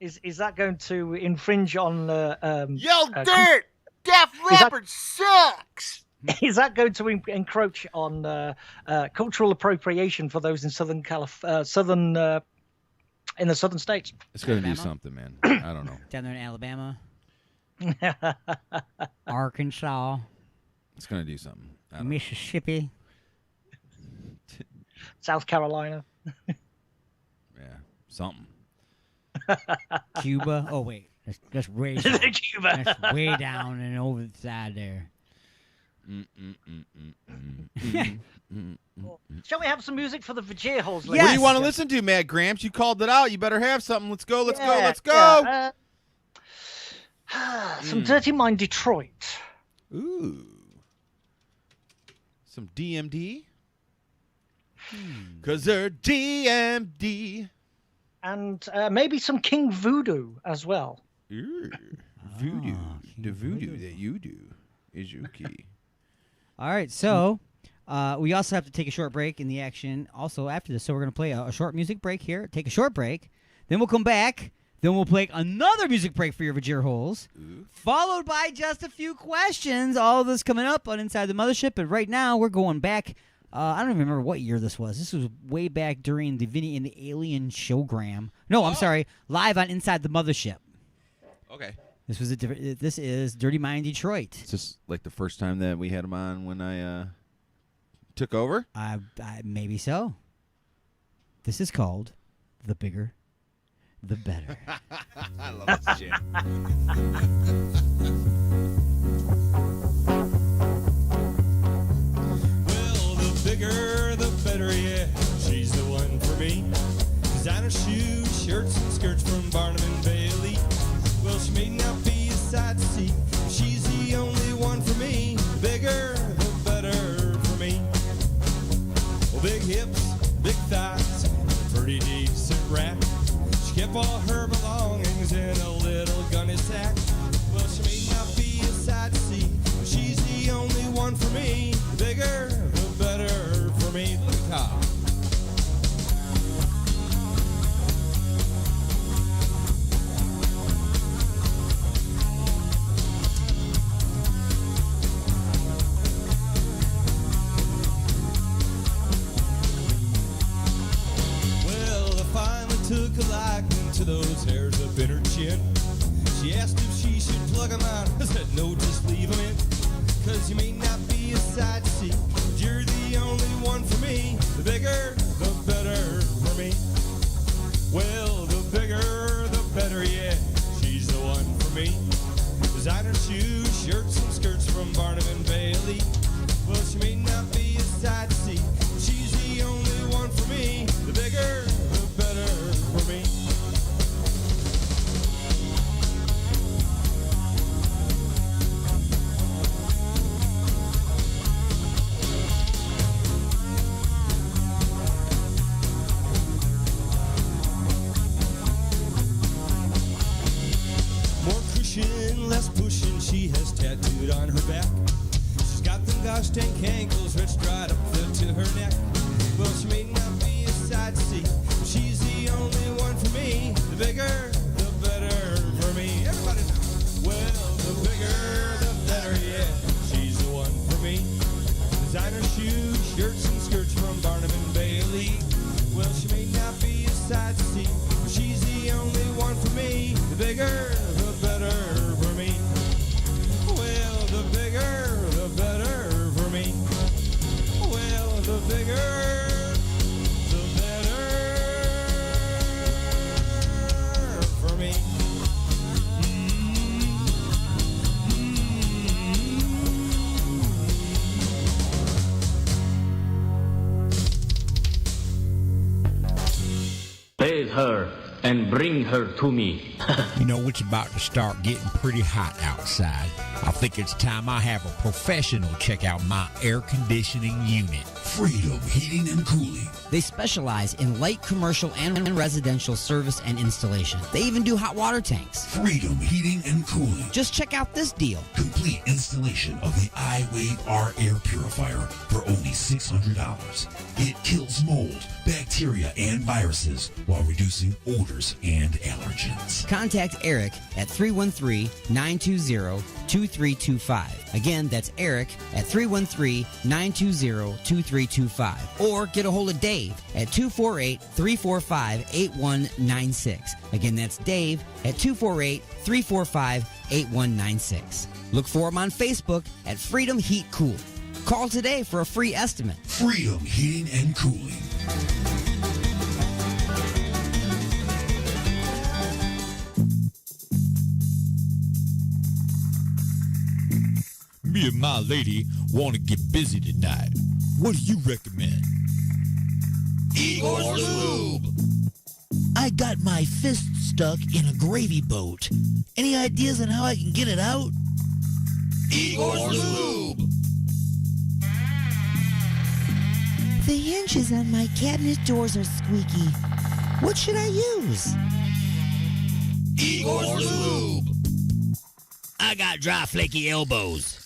Is that going to infringe on?
Yo, Dirt! Def Leppard sucks!
Is that going to encroach on cultural appropriation for those in southern in the southern states?
It's going to do something, man. I don't know.
Down there in Alabama. Arkansas.
It's going to do something. I don't
Mississippi.
South Carolina.
Yeah, something.
Cuba. Oh, wait. That's way down.
Cuba.
That's way down and over the side there.
Shall we have some music for the Vajir holes?
What do you want to listen to, Matt Gramps? You called it out. You better have something. Let's go. Let's go.
Yeah,
Let's go.
yeah. Some Dirty Mind Detroit.
Ooh. Some DMD? Because they're DMD.
And maybe some King Voodoo as well.
Ooh. Voodoo. The voodoo that you do is your key.
All right, so we also have to take a short break in the action also after this. So we're going to play a short music break here, take a short break. Then we'll come back. Then we'll play another music break for your Vajir holes, followed by just a few questions. All of this coming up on Inside the Mothership. But right now, we're going back. I don't even remember what year this was. This was way back during the Vinny and the Alien showgram. No, I'm sorry. Live on Inside the Mothership.
Okay.
This was a different. This is Dirty Mind Detroit.
It's just like the first time that we had him on when I took over?
Maybe so. This is called The Bigger, the Better.
I love this shit.
Well, the bigger, the better, yeah. She's the one for me. Designer shoes, shirts, and skirts from Barnum and Bailey. Well, she may not be a sight to see. She's the only one for me. The bigger, the better for me. Well, big hips, big thighs, and a pretty decent rap. She kept all her belongings in a little gunny sack. Well, she may not be a sight to see. She's the only one for me. The bigger, the better for me. Look at her. Took a liking to those hairs up in her chin. She asked if she should plug them out. I said, no, just leave them in. Cause you may not be a sight to see, but you're the only one for me. The bigger, the better for me. Well, the bigger, the better, yeah. She's the one for me. Designer shoes, shirts, and skirts from Barnum and Bailey. Well, she may not be a sight to see, but she's the only one for me. The bigger, the better for me. More cushion, less pushing, she has tattooed on her back. She's got them gosh dang ankles stretched right up to her neck. Well, she may not be a sight to see, but she's the only one for me. The bigger, the better for me. Everybody now. Well, the bigger, the better, yeah. She's the one for me. Designer shoes, shirts, and skirts from Barnum and Bailey. Well, she may not be a sight to see, but she's the only one for me. The bigger, the better for me. Well, the bigger, the better for me. Well, the bigger, the better
and bring her to me.
You know, it's about to start getting pretty hot outside. I think it's time I have a professional check out my air conditioning unit.
Freedom Heating and Cooling.
They specialize in light commercial and residential service and installation. They even do hot water tanks.
Freedom Heating and Cooling.
Just check out this deal.
Complete installation of the iWave R air purifier for only $600. It kills mold, bacteria, and viruses while reducing odors and allergens.
Contact Eric at 313-920-2325. Again, that's Eric at 313-920-2325. Or get a hold of Dave at 248-345-8196. Again, that's Dave at 248-345-8196. Look for him on Facebook at Freedom Heat Cool. Call today for a free estimate.
Freedom Heating and Cooling.
Me and my lady want to get busy tonight. What do you recommend?
Igor's Lube.
I got my fist stuck in a gravy boat. Any ideas on how I can get it out?
Igor's Lube.
The hinges on my cabinet doors are squeaky. What should I use?
Igor's Lube.
I got dry, flaky elbows.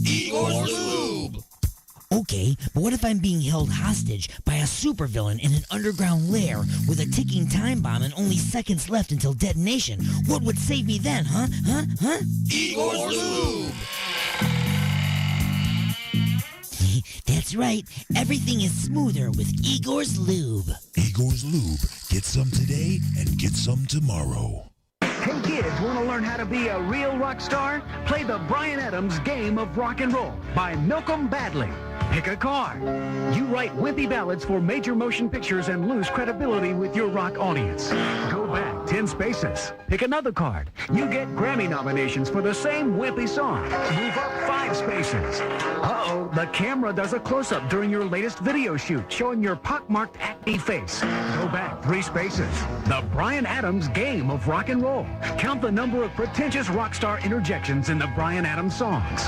Igor's Lube.
Okay, but what if I'm being held hostage by a supervillain in an underground lair with a ticking time bomb and only seconds left until detonation? What would save me then, huh?
Igor's Lube.
That's right. Everything is smoother with Igor's Lube.
Igor's Lube. Get some today and get some tomorrow.
Hey kids, want to learn how to be a real rock star? Play the Bryan Adams Game of Rock and Roll by Malcolm Badley. Pick a card. You write wimpy ballads for major motion pictures and lose credibility with your rock audience. Go back 10 spaces. Pick another card. You get Grammy nominations for the same wimpy song. Move up 5 spaces. Uh-oh, the camera does a close-up during your latest video shoot, showing your pockmarked acne face. Go back 3 spaces. The Bryan Adams Game of Rock and Roll. Count the number of pretentious rock star interjections in the Bryan Adams songs.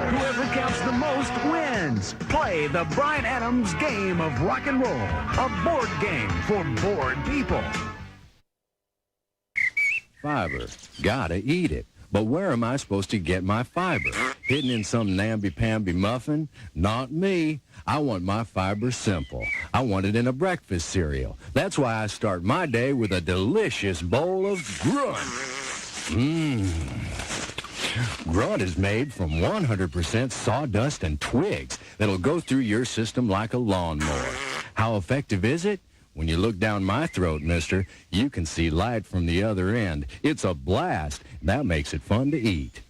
Whoever counts the most wins. Play the Bryan Adams Game of Rock and Roll, a board game for bored people.
Fiber. Gotta eat it. But where am I supposed to get my fiber? Hidden in some namby-pamby muffin? Not me. I want my fiber simple. I want it in a breakfast cereal. That's why I start my day with a delicious bowl of Grunt. Grunt is made from 100% sawdust and twigs that'll go through your system like a lawnmower. How effective is it? When you look down my throat, mister, you can see light from the other end. It's a blast. That makes it fun to eat.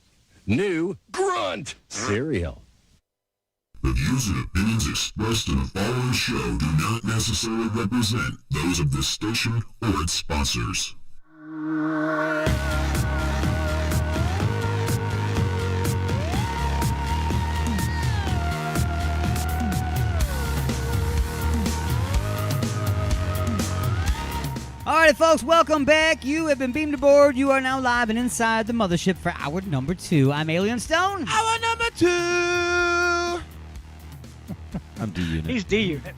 New Grunt cereal.
The views and opinions expressed in the following show do not necessarily represent those of this station or its sponsors.
All right, folks, welcome back. You have been beamed aboard. You are now live and inside the Mothership for hour number 2. I'm Alien Stone.
Hour number 2. I'm D-Unit.
He's D-Unit.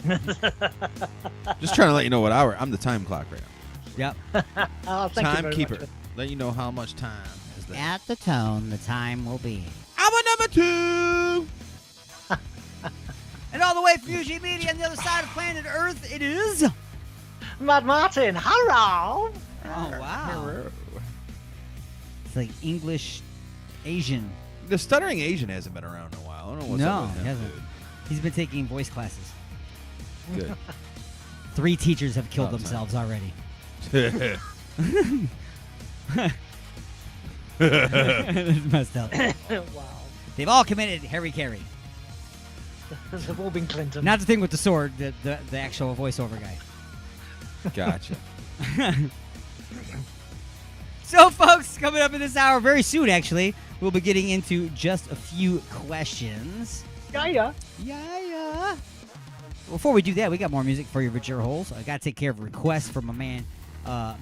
Just trying to let you know what hour. I'm the time clock right
now.
Yep. Oh, thank you very
Timekeeper.
much.
Let you know how much time is there.
At the tone, the time will be.
Hour number 2.
And all the way from UG Media on the other side of planet Earth, it is...
Mad Martin, hello!
Oh, wow. It's like English Asian.
The stuttering Asian hasn't been around in a while. I don't know what's up with him.
He hasn't. He's been taking voice classes.
Good.
3 teachers have killed themselves already.
That's
messed up.
Wow.
They've all committed Harry Carey.
They've all been Clinton.
Not the thing with the sword, the actual voiceover guy.
Gotcha.
So, folks, coming up in this hour very soon, actually, we'll be getting into just a few questions.
Yeah.
Yeah. Before we do that, we got more music for your Vajir holes. I got to take care of a request from my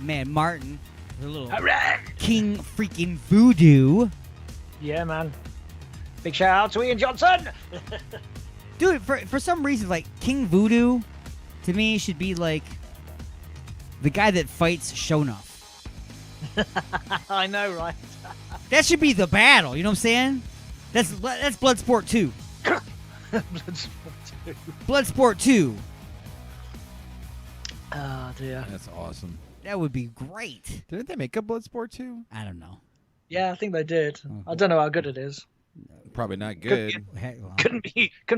man Martin. A little King freaking Voodoo.
Yeah, man. Big shout out to Ian Johnson.
Dude, for some reason, like, King Voodoo, to me, should be, like, the guy that fights Shonuff.
I know, right?
That should be the battle, you know what I'm saying? That's Bloodsport 2.
Bloodsport 2.
Bloodsport 2.
Oh, dear.
That's awesome.
That would be great.
Didn't they make a Bloodsport 2?
I don't know.
Yeah, I think they did. I don't know how good it is.
Probably not good.
Couldn't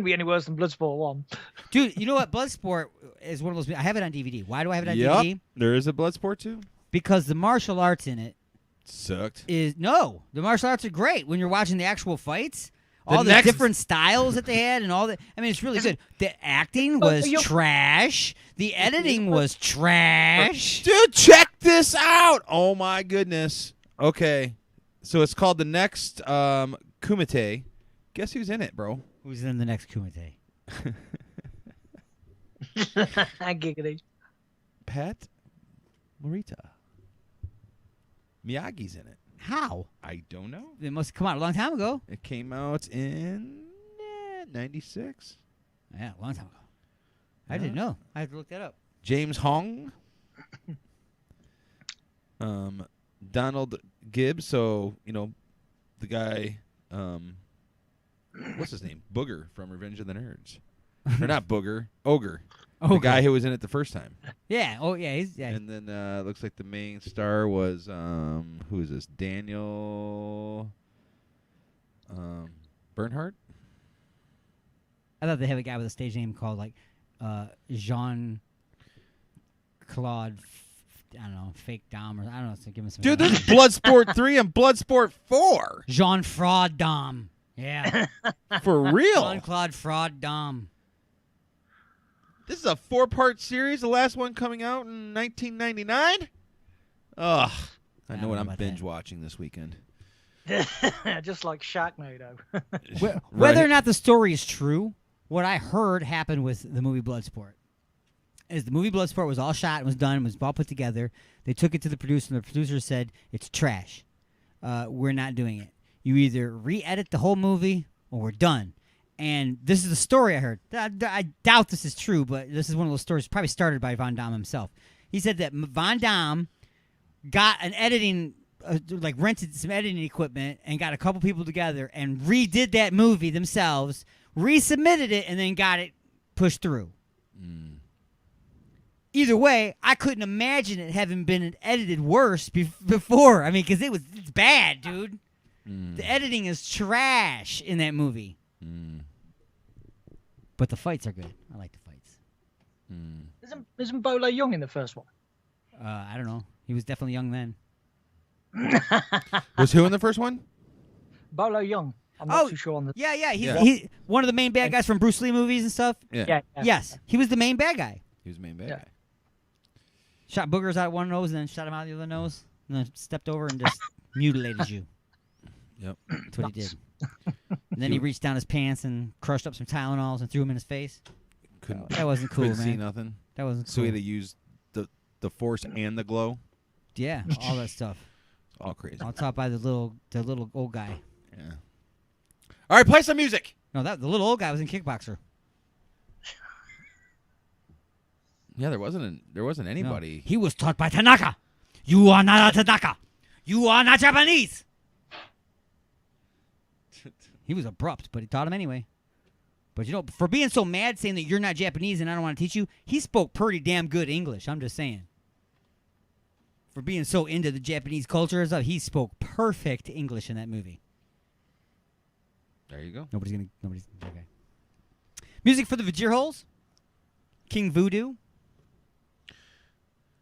be any worse than Bloodsport 1.
Dude, you know what? Bloodsport is one of those. I have it on DVD. Why do I have it on
Yep.
DVD?
There is a Bloodsport 2?
Because the martial arts in it
sucked.
The martial arts are great when you're watching the actual fights. All the different styles that they had and all that. I mean, it's really good. The acting was trash. The editing was trash.
Dude, check this out. Oh, my goodness. Okay. So it's called The Next Kumite. Guess who's in it, bro?
Who's in the next Kumite?
Giggity.
Pat Morita. Miyagi's in it.
How?
I don't know.
It must have come out a long time ago.
It came out in 96.
Yeah, a long time ago. I didn't know. I had to look that up.
James Hong. Donald Gibbs. So, the guy, what's his name? Booger from Revenge of the Nerds. Or not Booger, Ogre. The guy who was in it the first time.
Yeah. Oh, yeah.
And then looks like the main star was who is this? Daniel Bernhardt.
I thought they have a guy with a stage name called like Jean Claude. I don't know, fake Dom, or I don't know. So give him some.
Dude, there's Bloodsport 3 and Bloodsport 4.
Jean Fraud Dom. Yeah.
For real.
Jean Claude Fraud Dom.
This is a 4-part series. The last one coming out in 1999. Ugh. I know what I'm binge watching this weekend.
Just like Sharknado.
Whether or not the story is true, what I heard happened with the movie Bloodsport is the movie Bloodsport was all shot and was done, was all put together. They took it to the producer, and the producer said, it's trash. We're not doing it. You either re-edit the whole movie or we're done. And this is the story I heard. I doubt this is true, but this is one of those stories probably started by Van Damme himself. He said that Van Damme got an editing, rented some editing equipment and got a couple people together and redid that movie themselves, resubmitted it, and then got it pushed through. Either way, I couldn't imagine it having been edited worse before. I mean, because it's bad, dude. The editing is trash in that movie. But the fights are good. I like the fights.
Isn't Bolo young in the first one?
I don't know. He was definitely young then.
Was who in the first one?
Bolo Young. I'm not too sure on the.
Yeah. He's one of the main bad guys from Bruce Lee movies and stuff.
Yeah.
Yes, he was the main bad guy.
He was the main bad guy.
Shot boogers out one nose and then shot him out the other nose, and then stepped over and just mutilated you.
Yep.
That's what he did. And then he reached down his pants and crushed up some Tylenols and threw them in his face. That wasn't cool,
couldn't
man.
see nothing.
That wasn't cool.
So he had to use the force and the glow.
Yeah, all that stuff.
It's all crazy.
All taught by the little old guy.
Yeah. All right, play some music.
No, the little old guy was in Kickboxer.
Yeah, there wasn't anybody.
No, he was taught by Tanaka. You are not a Tanaka. You are not Japanese. He was abrupt, but he taught him anyway. But for being so mad saying that you're not Japanese and I don't want to teach you, he spoke pretty damn good English. I'm just saying. For being so into the Japanese culture and stuff, he spoke perfect English in that movie.
There you go.
Nobody's okay. Music for the Vajir Holes. King Voodoo.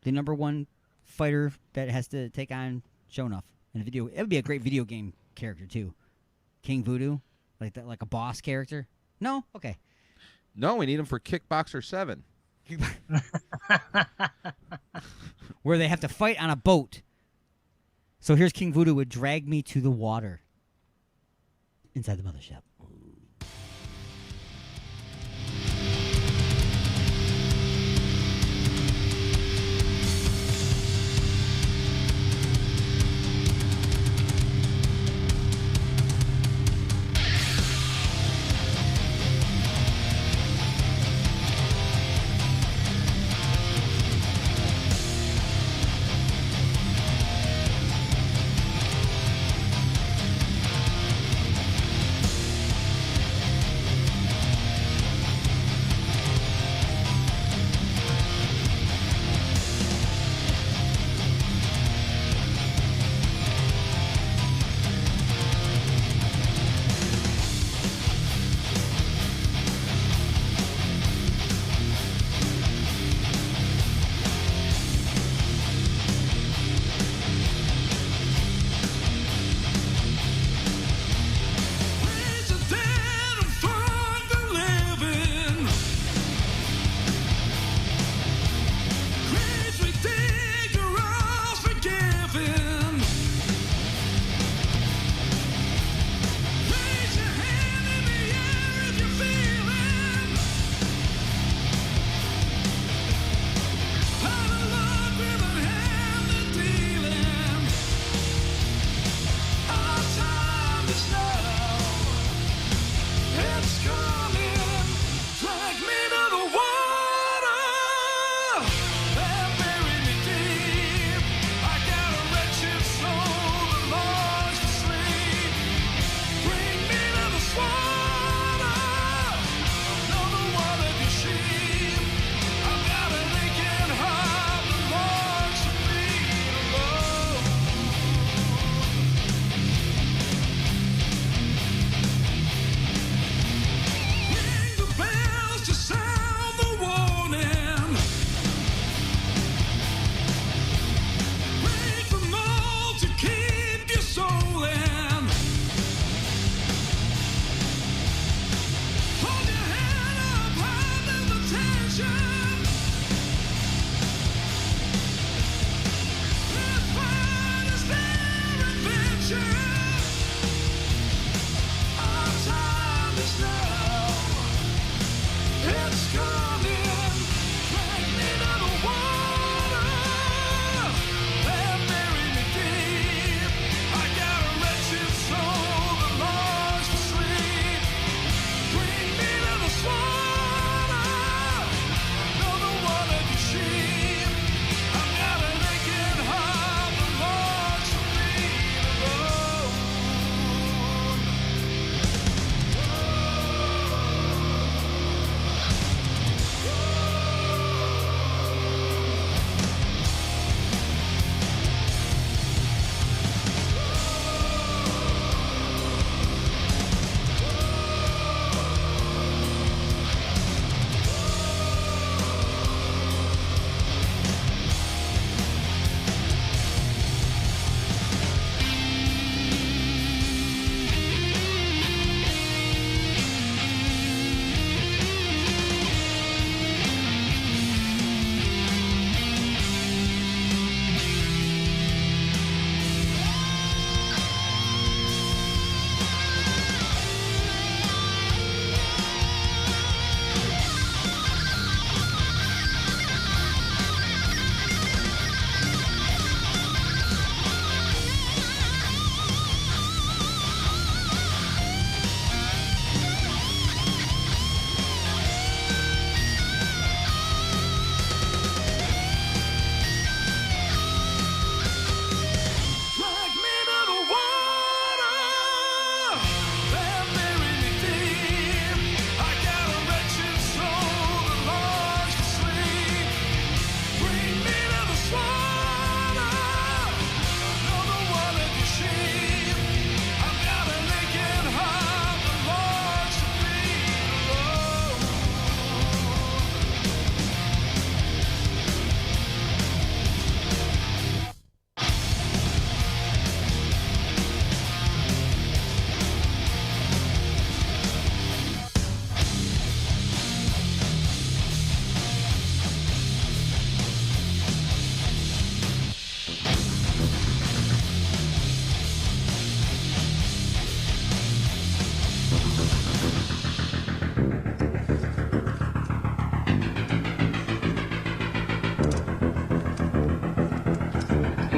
The #1 fighter that has to take on Shonuff in a video. It would be a great video game character too. King Voodoo, like that, like a boss character. No, okay.
No, we need him for Kickboxer 7.
Where they have to fight on a boat. So here's King Voodoo would drag me to the water inside the Mothership.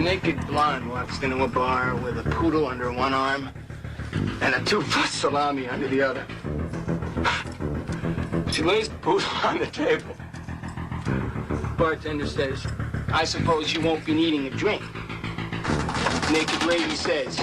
naked blonde walks into a bar with a poodle under one arm and a 2-foot salami under the other. She lays the poodle on the table. Bartender says, I suppose you won't be needing a drink. Naked lady says,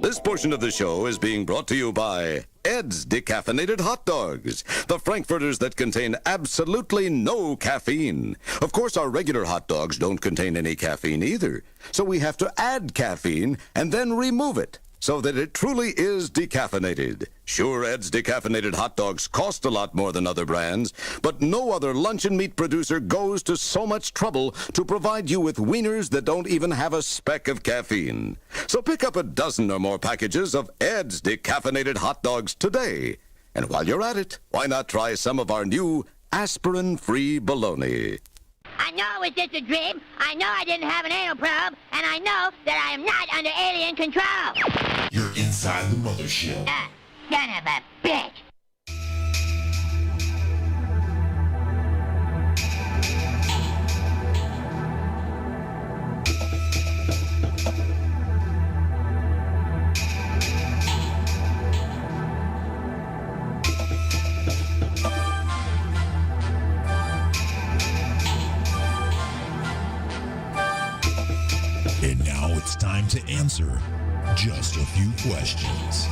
This portion of the show is being brought to you by Ed's Decaffeinated Hot Dogs, the Frankfurters that contain absolutely no caffeine. Of course, our regular hot dogs don't contain any caffeine either, so we have to add caffeine and then remove it so that it truly is decaffeinated. Sure, Ed's Decaffeinated Hot Dogs cost a lot more than other brands, but no other luncheon meat producer goes to so much trouble to provide you with wieners that don't even have a speck of caffeine. So pick up a dozen or more packages of Ed's Decaffeinated Hot Dogs today. And while you're at it, why not try some of our new aspirin-free bologna?
I know it was just a dream. I know I didn't have an anal probe. And I know that I am not under alien control.
You're inside the mothership.
Son of a bitch.
time to answer just a few questions.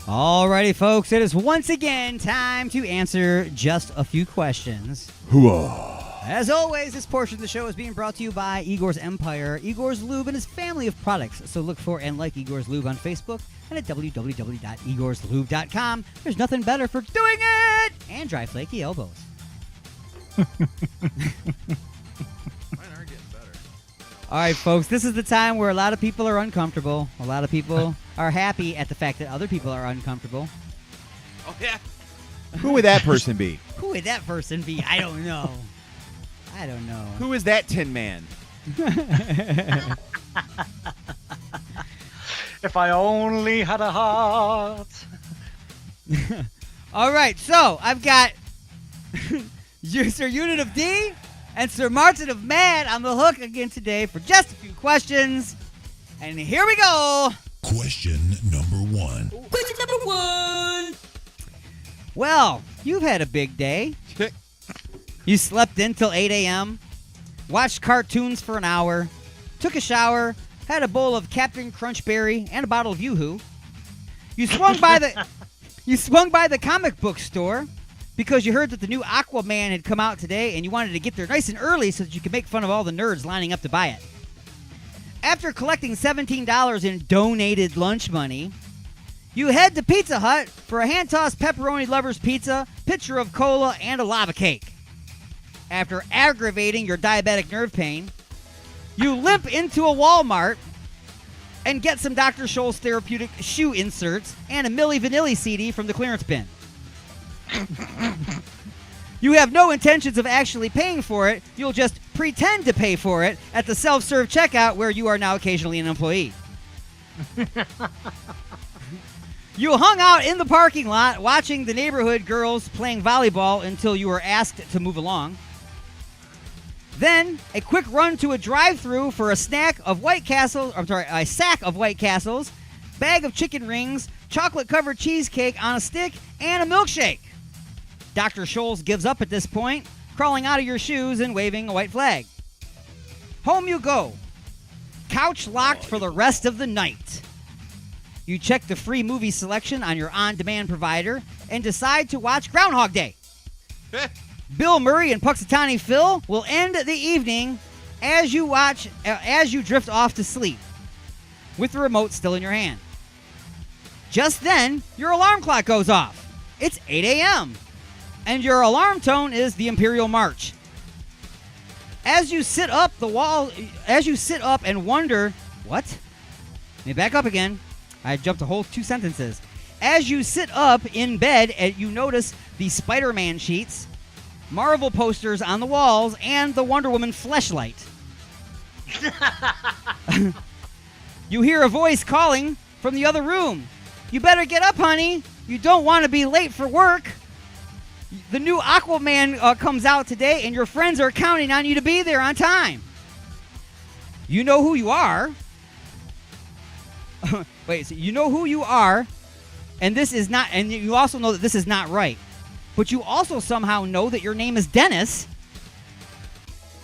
Alrighty, folks, it is once again time to answer just a few questions. As always, this portion of the show is being brought to you by Igor's Empire, Igor's Lube, and his family of products. So look for and like Igor's Lube on Facebook and at www.igorslube.com. There's nothing better for doing it! And dry, flaky elbows. All right, folks, this is the time where a lot of people are uncomfortable. A lot of people are happy at the fact that other people are uncomfortable.
Oh, yeah.
Who would that person be?
Who would that person be? I don't know. I don't know.
Who is that Tin Man?
If I only had a heart.
All right, so I've got Sir Unit of D and Sir Martin of Mad on the hook again today for just a few questions. And here we go.
Question number 1.
Question number 1.
Well, you've had a big day. You slept in till 8 a.m., watched cartoons for an hour, took a shower, had a bowl of Captain Crunchberry and a bottle of Yoo-Hoo. You swung by the comic book store because you heard that the new Aquaman had come out today and you wanted to get there nice and early so that you could make fun of all the nerds lining up to buy it. After collecting $17 in donated lunch money, you head to Pizza Hut for a hand-tossed pepperoni lover's pizza, pitcher of cola, and a lava cake. After aggravating your diabetic nerve pain, you limp into a Walmart and get some Dr. Scholl's therapeutic shoe inserts and a Milli Vanilli CD from the clearance bin. You have no intentions of actually paying for it. You'll just pretend to pay for it at the self-serve checkout where you are now occasionally an employee. You hung out in the parking lot watching the neighborhood girls playing volleyball until you were asked to move along. Then, a quick run to a drive-thru for a sack of White Castles, bag of chicken rings, chocolate-covered cheesecake on a stick, and a milkshake. Dr. Scholl's gives up at this point, crawling out of your shoes and waving a white flag. Home you go. Couch locked for the rest of the night. You check the free movie selection on your on-demand provider and decide to watch Groundhog Day. Bill Murray and Puxatawny Phil will end the evening as you drift off to sleep, with the remote still in your hand. Just then, your alarm clock goes off. It's 8 a.m., and your alarm tone is the Imperial March. As you sit up and wonder, what? Let me back up again. I jumped a whole 2 sentences. As you sit up in bed, you notice the Spider-Man sheets, Marvel posters on the walls, and the Wonder Woman fleshlight. You hear a voice calling from the other room. You better get up, honey. You don't want to be late for work. The new Aquaman comes out today, and your friends are counting on you to be there on time. You know who you are. Wait, so you know who you are, and this is not, and you also know that this is not right. But you also somehow know that your name is Dennis,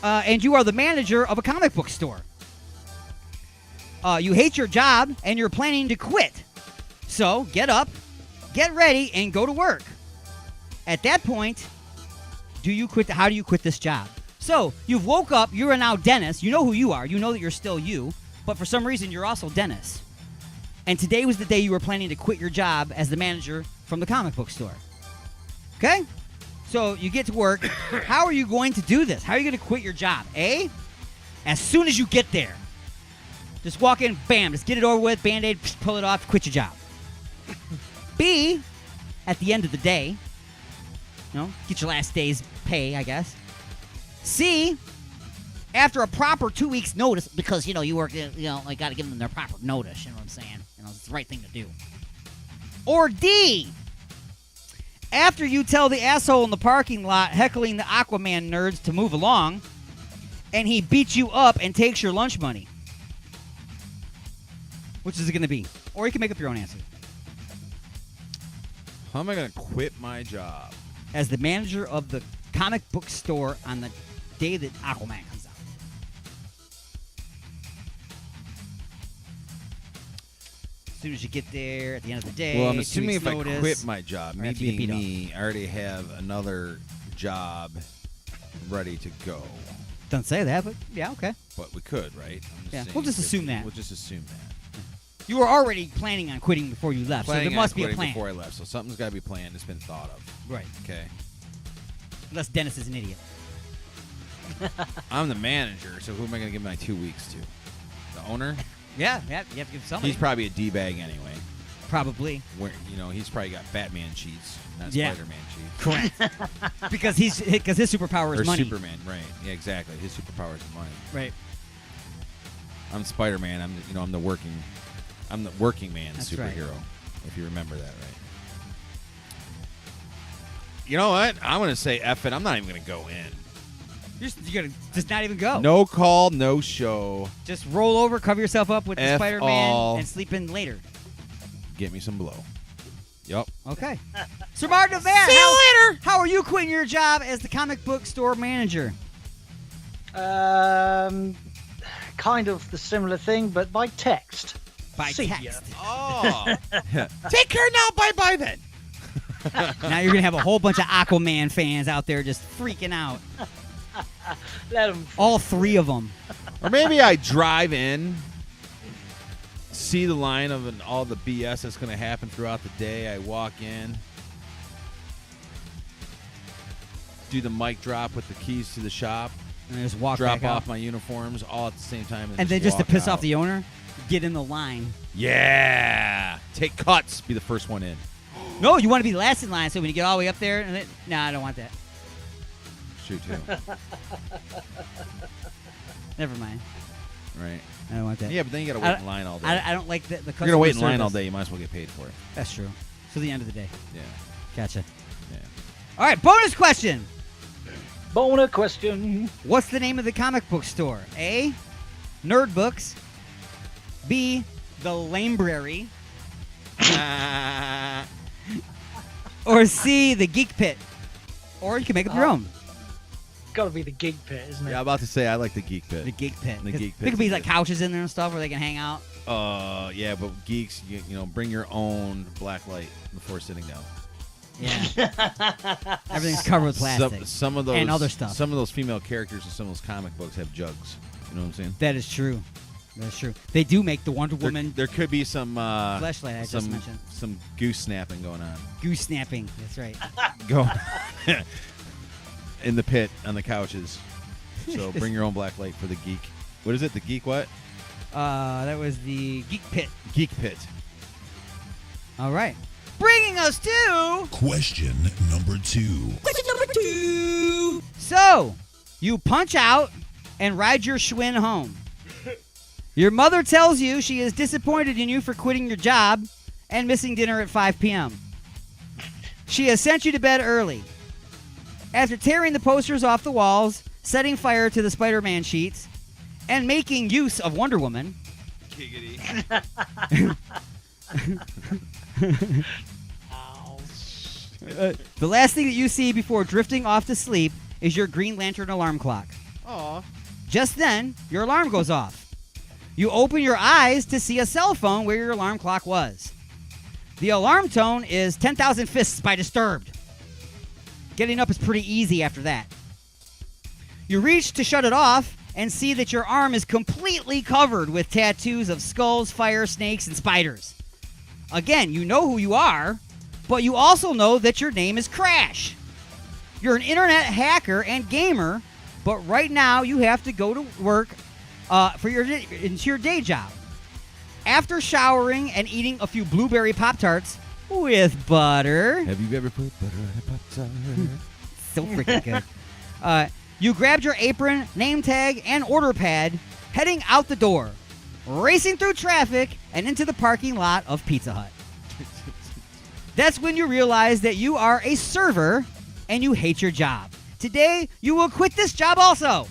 and you are the manager of a comic book store. You hate your job, and you're planning to quit. So get up, get ready, and go to work. At that point, how do you quit this job? So you've woke up, you are now Dennis, you know who you are, you know that you're still you, but for some reason you're also Dennis. And today was the day you were planning to quit your job as the manager from the comic book store. Okay? So you get to work. How are you going to do this? How are you going to quit your job? A, as soon as you get there, just walk in, bam, just get it over with, Band-Aid, pull it off, quit your job. B, at the end of the day, get your last day's pay, I guess. C, after a proper 2 weeks notice, because, you work, I got to give them their proper notice, you know what I'm saying? It's the right thing to do. Or D, after you tell the asshole in the parking lot heckling the Aquaman nerds to move along, and he beats you up and takes your lunch money. Which is it going to be? Or you can make up your own answer.
How am I going to quit my job?
As the manager of the comic book store on the day that Aquaman comes out? As soon as you get there, at the end of the day.
Well, I'm
2
assuming
weeks
if
notice,
I quit my job,
or
me
after you get
being
beat
me, I already have another job ready to go.
Doesn't say that, but yeah, okay.
But we could, right?
Yeah, we'll just assume that.
We'll just assume that.
You were already planning on quitting before you left,
Planning
so there
on
must be a
quitting
plan.
before I left, so something's got to be planned. It's been thought of.
Right.
Okay.
Unless Dennis is an idiot.
I'm the manager, so who am I going to give my 2 weeks to? The owner?
Yeah, you have to give somebody.
He's probably a D-bag anyway.
Probably.
Where, he's probably got Batman cheats, not
Yeah.
Spider-Man cheats.
Correct. because his superpower is
or
money.
Superman, right? Yeah, exactly. His superpower is money.
Right.
I'm Spider-Man. I'm the working man
That's
superhero.
right.
If you remember that right. You know what? I'm gonna say F it. I'm not even gonna go in.
You're gonna just not even go.
No call, no show.
Just roll over, cover yourself up with the
F
Spider-Man,
all.
and sleep in later.
Get me some blow. Yup.
Okay. Sir Martin Van,
See you
later. How are you quitting your job as the comic book store manager?
Kind of the similar thing, but by text.
By
See ya.
text.
Oh. Take care now. Bye-bye then.
Now you're going to have a whole bunch of Aquaman fans out there just freaking out.
Let them.
All 3 of them.
Or maybe I drive in, see the line of all the BS that's going to happen throughout the day. I walk in, do the mic drop with the keys to the shop,
And just walk
drop
back out.
off my uniforms all at the same time,
And then just to
walk
piss
out.
off the owner, get in the line.
Yeah. Take cuts. Be the first one in.
No, you want to be last in line, so when you get all the way up there, and then, no, I don't want that.
Shoot, too.
Never mind.
Right.
I don't want that.
Yeah, but then you got to wait in line all day.
I don't like the customer
You're going to wait in line all
service.
day. You might as well get paid for it.
That's true. To the end of the day.
Yeah.
Gotcha.
Yeah.
All right, bonus question.
Bonus question.
What's the name of the comic book store? A, Nerd Books. B, The Lamebrary. Or C, The Geek Pit. Or you can make up your own.
Gotta be the Geek Pit, isn't it?
Yeah, I'm about to say I like the Geek Pit.
The Geek Pit.
The
'Cause
Geek Pit.
There could be like couches in there and stuff where they can hang out.
Yeah, but geeks, you know, bring your own black light before sitting down.
Yeah. Everything's covered with plastic.
Some of those
and other stuff.
Some of those female characters in some of those comic books have jugs. You know what I'm saying?
That is true. That's true. They do make the Wonder Woman
There could be some
fleshlight I just
some
mentioned.
some goose snapping going on.
Goose snapping. That's right.
Go in the pit on the couches. So bring your own black light for the geek. What is it? The geek what?
That was the Geek Pit.
Geek Pit.
All right. Bringing us to
Question number 2.
Question number 2. So, you punch out and ride your Schwinn home. Your mother tells you she is disappointed in you for quitting your job and missing dinner at 5 p.m. She has sent you to bed early. After tearing the posters off the walls, setting fire to the Spider-Man sheets, and making use of Wonder Woman.
Giggity.
The last thing that you see before drifting off to sleep is your Green Lantern alarm clock.
Aw.
Just then, your alarm goes off. You open your eyes to see a cell phone where your alarm clock was. The alarm tone is 10,000 Fists by Disturbed. Getting up is pretty easy after that. You reach to shut it off and see that your arm is completely covered with tattoos of skulls, fire, snakes, and spiders. Again, you know who you are, but you also know that your name is Crash. You're an internet hacker and gamer, but right now you have to go to work into your day job. After showering and eating a few blueberry Pop-Tarts with butter.
Have you ever put butter on a Pop-Tart?
So freaking good. You grabbed your apron, name tag, and order pad, heading out the door, racing through traffic and into the parking lot of Pizza Hut. That's when you realize that you are a server and you hate your job. Today, you will quit this job also.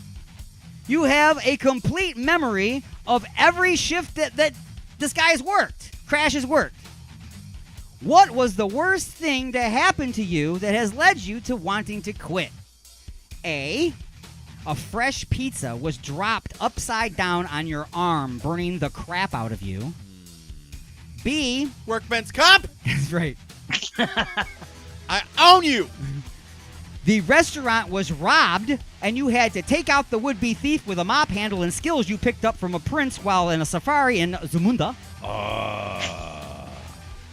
You have a complete memory of every shift that this guy has worked, Crash has worked. What was the worst thing to happen to you that has led you to wanting to quit? A, a fresh pizza was dropped upside down on your arm, burning the crap out of you. B,
Workman's comp.
That's right.
I own you.
The restaurant was robbed, and you had to take out the would-be thief with a mop handle and skills you picked up from a prince while in a safari in Zamunda.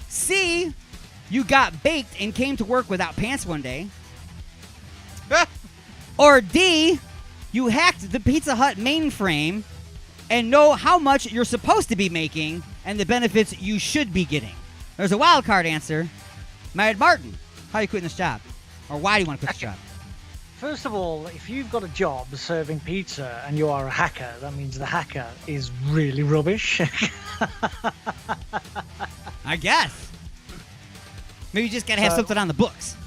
C, you got baked and came to work without pants one day. Or D, you hacked the Pizza Hut mainframe and know how much you're supposed to be making and the benefits you should be getting. There's a wild card answer. Mad Martin, how are you quitting this job? Or why do you want to quit this job?
First of all, if you've got a job serving pizza and you are a hacker, that means the hacker is really rubbish.
I guess. Maybe you just got to have something on the books.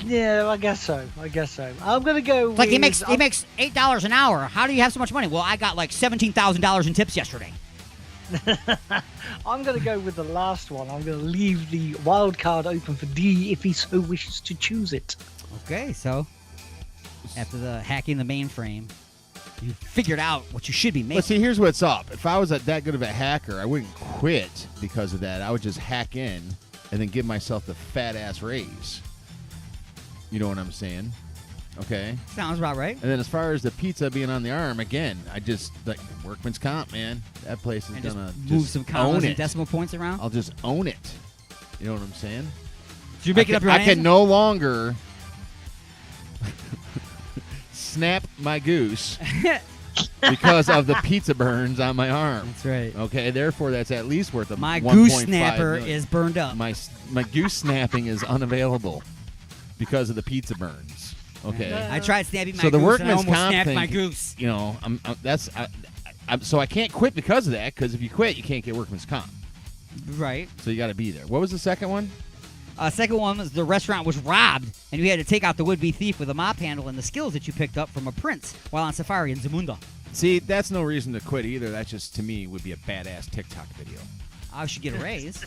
Yeah, I guess so. I'm going to go
It's like he makes $8 an hour. How do you have so much money? Well, I got like $17,000 in tips yesterday.
I'm going to go with the last one. I'm going to leave the wild card open for D if he so wishes to choose it.
Okay, so after the hacking the mainframe, you figured out what you should be making.
But see, here's what's up. If I was that good of a hacker, I wouldn't quit because of that. I would just hack in and then give myself the fat-ass raise. You know what I'm saying? Okay.
Sounds about right.
And then as far as the pizza being on the arm, again, I just, like, workman's comp, man. That place is going to
move some commas and decimal points around?
I'll just own it. You know what I'm saying?
So you're making up your own
I can no longer snap my goose because of the pizza burns on my arm.
That's right.
Okay, therefore that's at least worth a
My
1.5
goose snapper
million.
is burned up.
My goose snapping is unavailable because of the pizza burns. Okay.
I tried snapping my
so the
goose and I
workman's
almost
comp
snapped
thing,
my goose.
You know, so I can't quit because of that. Because if you quit, you can't get workman's comp.
Right.
So you got to be there. What was the second one?
Second one was the restaurant was robbed, and you had to take out the would-be thief with a mop handle and the skills that you picked up from a prince while on safari in Zamunda.
See, that's no reason to quit either. That just, to me, would be a badass TikTok video.
I should get a raise.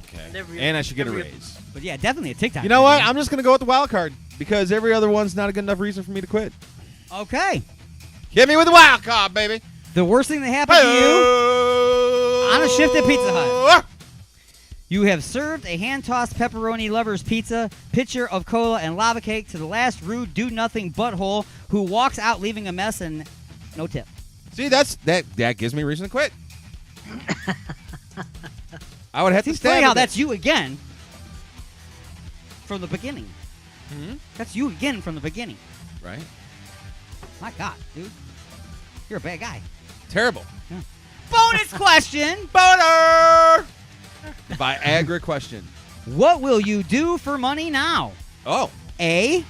Okay. And I should get a raise.
But yeah, definitely a TikTok
You know
video.
what? I'm just going to go with the wild card because every other one's not a good enough reason for me to quit.
Okay.
Hit me with the wild card, baby.
The worst thing that happened to you on a shift at Pizza Hut. You have served a hand-tossed pepperoni lover's pizza, pitcher of cola, and lava cake to the last rude do-nothing butthole who walks out leaving a mess and no tip.
See, that gives me reason to quit. I would have to
Seems
stab
funny how
at
that's you again from the beginning.
Hmm?
That's you again from the beginning.
Right?
My God, dude. You're a bad guy.
Terrible.
Yeah. Bonus question.
Boner! Viagra question.
What will you do for money now?
Oh.
A.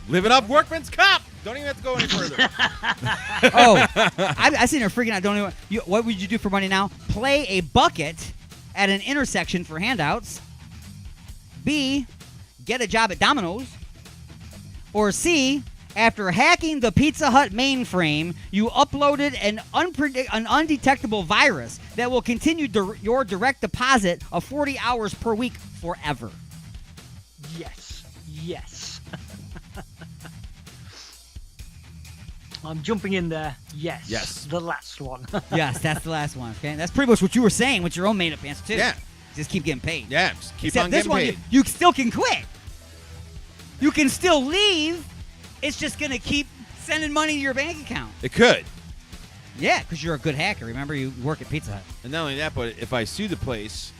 Living up workman's comp. Don't even have to go any further.
I seen her freaking out. Don't even. What would you do for money now? Play a bucket at an intersection for handouts. B. Get a job at Domino's. Or C. After hacking the Pizza Hut mainframe, you uploaded an undetectable virus that will continue your direct deposit of 40 hours per week forever.
Yes. I'm jumping in there. Yes. The last one.
Yes, that's the last one. Okay, that's pretty much what you were saying with your own made-up answer too.
Yeah.
Just keep getting paid.
Yeah, just keep
Except
on
this
getting
one,
paid.
you still can quit. You can still leave. It's just going to keep sending money to your bank account.
It could.
Yeah, because you're a good hacker. Remember, you work at Pizza Hut.
And not only that, but if I sue the place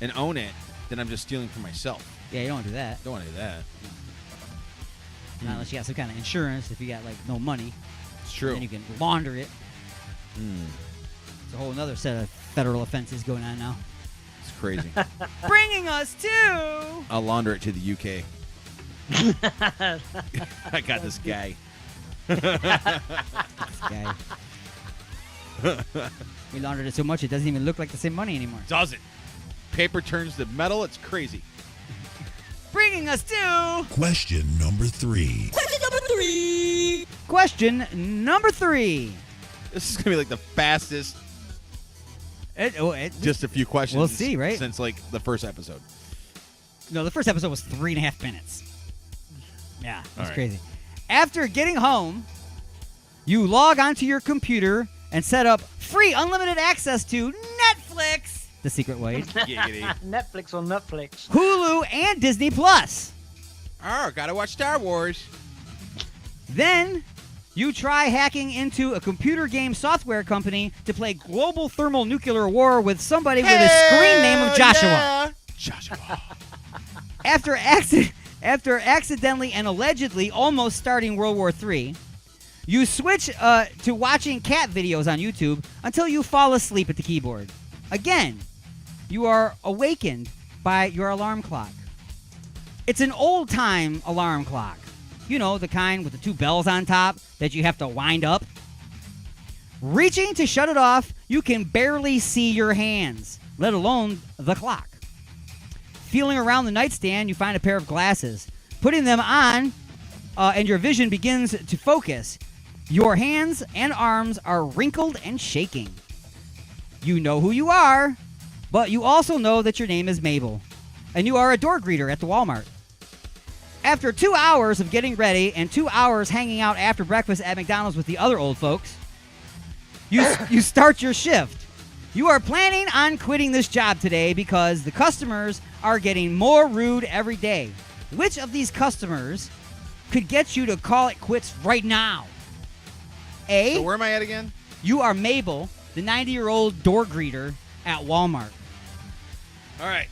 and own it, then I'm just stealing from myself.
Yeah, you don't want to do that.
Don't want to do that.
Not unless you got some kind of insurance. If you got, like, no money.
It's true.
Then you can launder it. It's a whole other set of federal offenses going on now.
It's crazy.
Bringing us to...
I'll launder it to the UK. I got this guy.
This guy. We laundered it so much it doesn't even look like the same money anymore.
Does it? Paper turns to metal. It's crazy.
Bringing us to...
Question number 3.
Question number 3.
This is going to be like the fastest. Just a few questions.
We'll see, right?
Since like the first episode.
No, the first episode was 3.5 minutes. Yeah, that's
right.
crazy. After getting home, you log onto your computer and set up free unlimited access to Netflix, the secret way,
Netflix on Netflix.
Hulu, and Disney Plus.
Oh, gotta watch Star Wars.
Then you try hacking into a computer game software company to play global thermal nuclear war with somebody with a screen name of Joshua.
Yeah. Joshua.
After accidentally and allegedly almost starting World War III, you switch to watching cat videos on YouTube until you fall asleep at the keyboard. Again, you are awakened by your alarm clock. It's an old-time alarm clock. You know, the kind with the 2 bells on top that you have to wind up. Reaching to shut it off, you can barely see your hands, let alone the clock. Feeling around the nightstand, you find a pair of glasses. Putting them on, and your vision begins to focus. Your hands and arms are wrinkled and shaking. You know who you are, but you also know that your name is Mabel, and you are a door greeter at the Walmart. After 2 hours of getting ready and 2 hours hanging out after breakfast at McDonald's with the other old folks, you start your shift. You are planning on quitting this job today because the customers are getting more rude every day. Which of these customers could get you to call it quits right now? A.
So where am I at again?
You are Mabel, the 90-year-old door greeter at Walmart.
All right.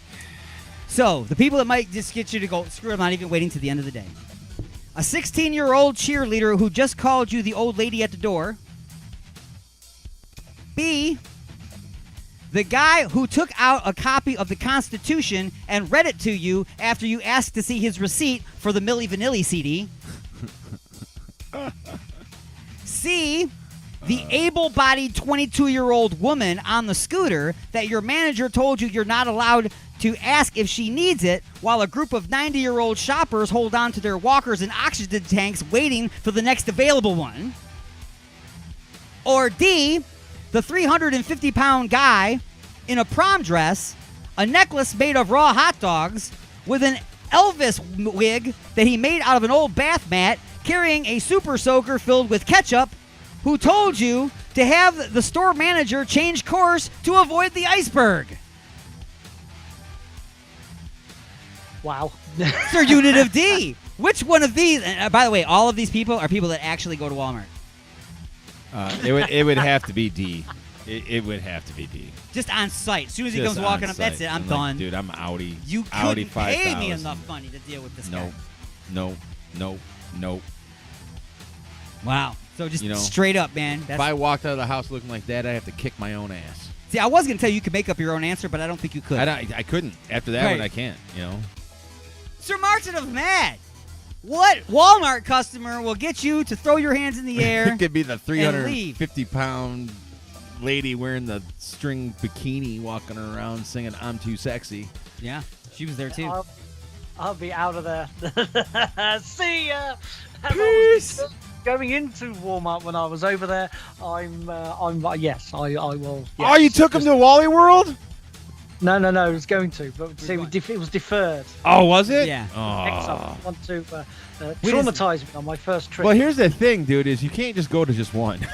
So, the people that might just get you to go, screw it, I'm not even waiting to the end of the day. A 16-year-old cheerleader who just called you the old lady at the door. B. The guy who took out a copy of the Constitution and read it to you after you asked to see his receipt for the Milli Vanilli CD. C. The able-bodied 22-year-old woman on the scooter that your manager told you you're not allowed to ask if she needs it, while a group of 90-year-old shoppers hold on to their walkers and oxygen tanks waiting for the next available one. Or D. The 350-pound guy in a prom dress, a necklace made of raw hot dogs, with an Elvis wig that he made out of an old bath mat, carrying a super soaker filled with ketchup, who told you to have the store manager change course to avoid the iceberg.
Wow.
Sir, unit of D. Which one of these? And by the way, all of these people are people that actually go to Walmart.
It would have to be D. It would have to be D.
Just on site. As soon as he
Just
comes walking
on
up, that's
site.
it. I'm
like,
done.
dude, I'm outie.
You
outie
couldn't pay me
5,000.
enough money to deal with this guy.
No.
Wow. So just
You know,
straight up, man.
If I walked out of the house looking like that, I'd have to kick my own ass.
See, I was going to tell you could make up your own answer, but I don't think you could.
I couldn't. After that
Right.
one, I can't. You know.
Sir Martin of Mad, what Walmart customer will get you to throw your hands in the air
It could be the
and leave?
350-pound lady wearing the string bikini walking around singing "I'm Too Sexy."
Yeah, she was there too.
I'll be out of there. See ya.
Peace.
Going into Walmart when I was over there, yes, I will. Yes.
Oh, you took him to Wally World?
No, it was going to, but see, it was deferred.
Oh, was it?
Yeah.
Next
Oh.
I want to traumatize me on my first trip.
Well, here's the thing, dude, is you can't just go to just one.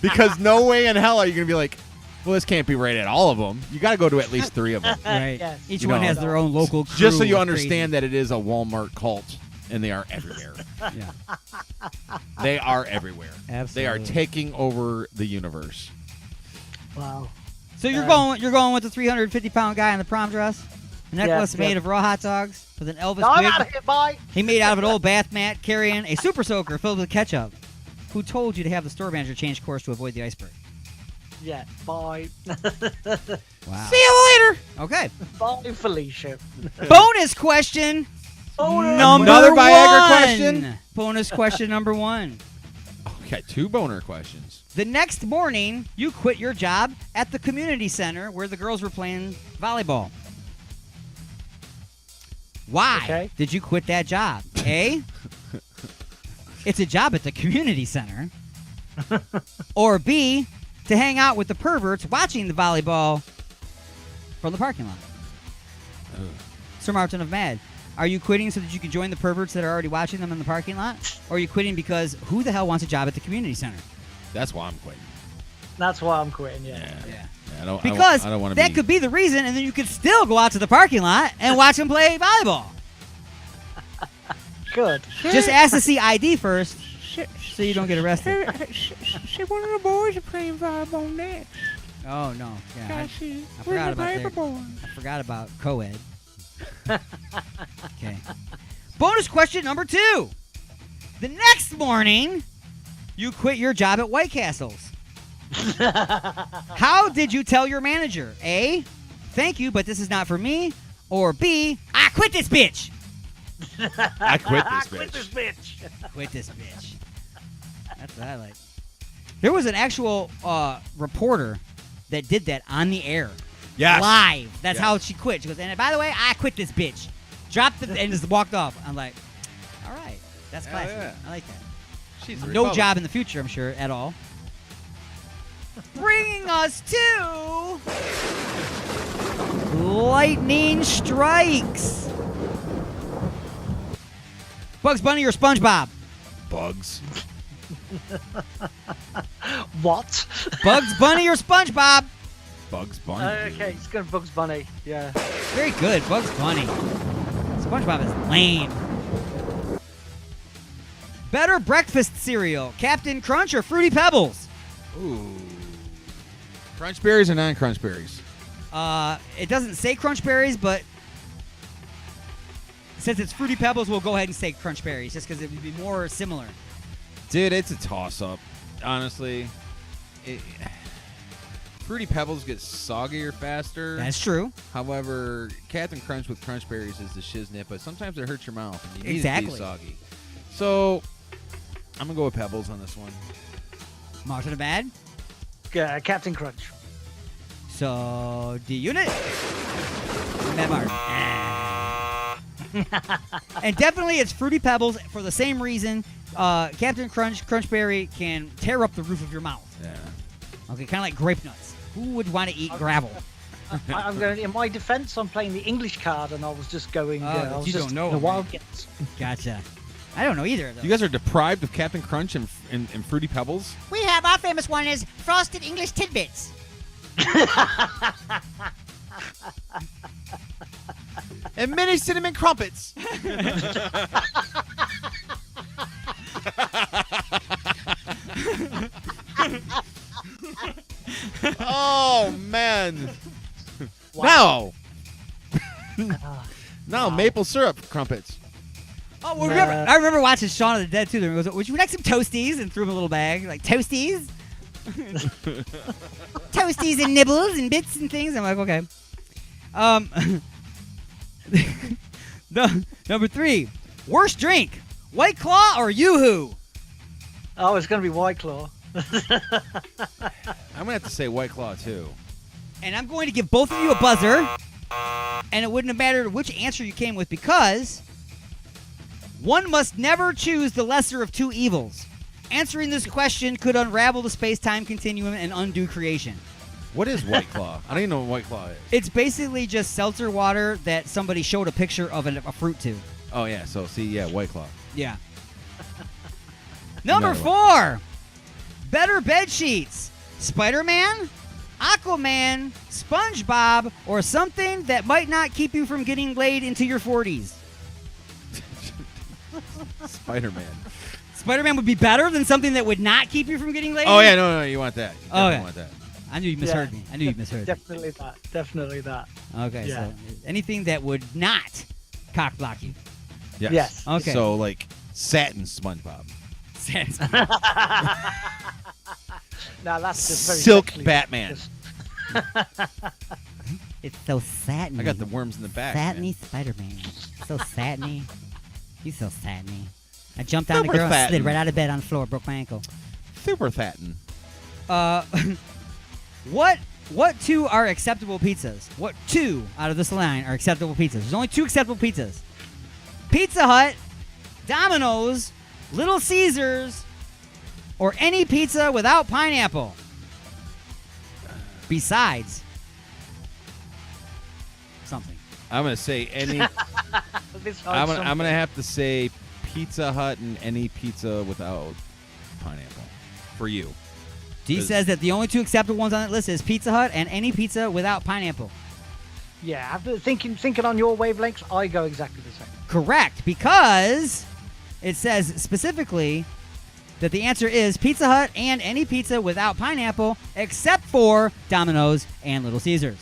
Because no way in hell are you going to be like, well, this can't be right at all of them. You got to go to at least 3 of them.
Right.
Yes.
Each
You
one
know,
has their own local crew.
Just so you
of
understand
crazy.
that it is a Walmart cult, and they are everywhere.
Yeah.
They are everywhere. They are
Absolutely.
taking over the universe.
Wow.
So you're going with the 350-pound guy in the prom dress, a necklace made of raw hot dogs with an Elvis
I'm
wig
out of here, bye.
he made out of an old bath mat, carrying a super soaker filled with ketchup. Who told you to have the store manager change course to avoid the iceberg?
Yeah, bye.
Wow.
See you later.
Okay.
Bye, Felicia.
Bonus question. Number
Another Viagra
one.
question?
Bonus question number 1.
Okay, 2 boner questions.
The next morning, you quit your job at the community center where the girls were playing volleyball. Why did you quit that job? A, it's a job at the community center. Or B, to hang out with the perverts watching the volleyball from the parking lot. Sir Martin of Mad. Are you quitting so that you can join the perverts that are already watching them in the parking lot? Or are you quitting because who the hell wants a job at the community center?
That's why I'm quitting.
That's why I'm quitting, yeah.
I don't,
Because
I don't want to
that could be the reason, and then you could still go out to the parking lot and watch them play volleyball.
Good.
Just ask to see ID first so you don't get arrested.
See, one of the boys are playing volleyball next.
Oh, no. Yeah, I forgot about co-ed. Okay. Bonus question number 2. The next morning, you quit your job at White Castle's. How did you tell your manager? A, thank you, but this is not for me. Or B, I quit this bitch.
I quit this bitch.
Quit this bitch.
Quit this bitch. That's what I like. There was an actual reporter that did that on the air.
Yes.
Live. That's how she quit. She goes, and by the way, I quit this bitch. Dropped the and just walked off. I'm like, all right. That's classy.
yeah.
I like that.
She's a
no
Republican.
job in the future, I'm sure, at all. Bringing us to lightning strikes. Bugs Bunny or SpongeBob?
Bugs.
What?
Bugs Bunny or SpongeBob?
Bugs Bunny.
Okay, it's going to Bugs Bunny. Yeah.
Very good, Bugs Bunny. SpongeBob is lame. Better breakfast cereal, Captain Crunch or Fruity Pebbles?
Ooh. Crunch berries or non-crunch berries?
It doesn't say Crunch Berries, but since it's Fruity Pebbles, we'll go ahead and say Crunch Berries just because it would be more similar.
Dude, it's a toss-up. Honestly, Fruity Pebbles get soggier faster.
That's true.
However, Captain Crunch with Crunch Berries is the shiznit, but sometimes it hurts your mouth and you need it to be soggy. So, I'm going to go with Pebbles on this one.
Martin Bad?
Captain Crunch.
So, D-Unit? Mad Martin. And definitely it's Fruity Pebbles for the same reason. Captain Crunchberry can tear up the roof of your mouth.
Yeah.
Okay, kind of like grape nuts. Who would want to eat gravel?
I'm going. In my defense, I'm playing the English card, and I was just going. I was
you
just
don't know.
the wild guess.
Gotcha. I don't know either of those.
You guys are deprived of Captain Crunch and Fruity Pebbles?
We have our famous one is Frosted English Tidbits.
And mini cinnamon crumpets. Oh, man. Wow. No, maple syrup crumpets.
Oh, well, I remember watching Shaun of the Dead, too. There goes, would you like some Toasties? And threw him a little bag. Like, Toasties? Toasties and nibbles and bits and things. I'm like, okay. Number 3. Worst drink. White Claw or Yoo-Hoo?
Oh, it's going to be White Claw.
I'm going to have to say White Claw, too.
And I'm going to give both of you a buzzer. And it wouldn't have mattered which answer you came with because one must never choose the lesser of two evils. Answering this question could unravel the space-time continuum and undo creation.
What is White Claw? I don't even know what White Claw is.
It's basically just seltzer water that somebody showed a picture of a fruit to.
Oh, yeah. So, see, yeah, White Claw.
Yeah. Number 4. Better bed sheets. Spider-Man, Aquaman, SpongeBob, or something that might not keep you from getting laid into your 40s.
Spider-Man.
Spider-Man would be better than something that would not keep you from getting laid?
Oh, yeah, no, you want that. You
definitely
want that.
I knew you misheard me.
Definitely that. Definitely that.
Okay,
Yeah.
so anything that would not cock block you.
Yes.
Okay.
So, like, satin SpongeBob.
Satin
No, that's just very
Silk
sexually-
Batman.
It's so satiny.
I got the worms in the back.
Satiny Spider-Man. So satiny. He's so satiny. I jumped on the
Super
girl and slid
satin.
right out of bed on the floor, broke my ankle.
Super satin.
What two are acceptable pizzas? What 2 out of this line are acceptable pizzas? There's only 2 acceptable pizzas. Pizza Hut, Domino's, Little Caesars, or any pizza without pineapple. Besides something.
I'm gonna say any. I'm gonna have to say Pizza Hut and any pizza without pineapple for you.
D says that the only two acceptable ones on that list is Pizza Hut and any pizza without pineapple.
Yeah, after thinking on your wavelengths, I go exactly the same.
Correct, because it says specifically that the answer is Pizza Hut and any pizza without pineapple, except for Domino's and Little Caesars.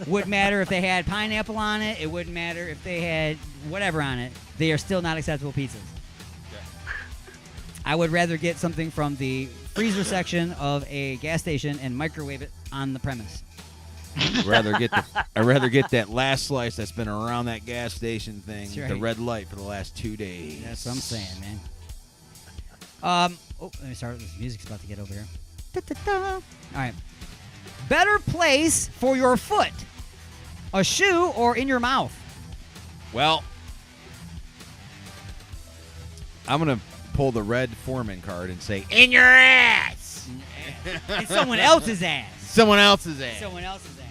Wouldn't matter if they had pineapple on it. It wouldn't matter if they had whatever on it. They are still not acceptable pizzas. I would rather get something from the freezer section of a gas station and microwave it on the premise.
I'd rather get that last slice that's been around that gas station thing,
That's right.
the red light for the last 2 days.
That's what I'm saying, man. Let me start. This music's about to get over here. Da-da-da. All right. Better place for your foot, a shoe or in your mouth?
Well, I'm gonna pull the red foreman card and say
In your ass. In someone else's ass.
Someone else's ass.
Someone else's ass.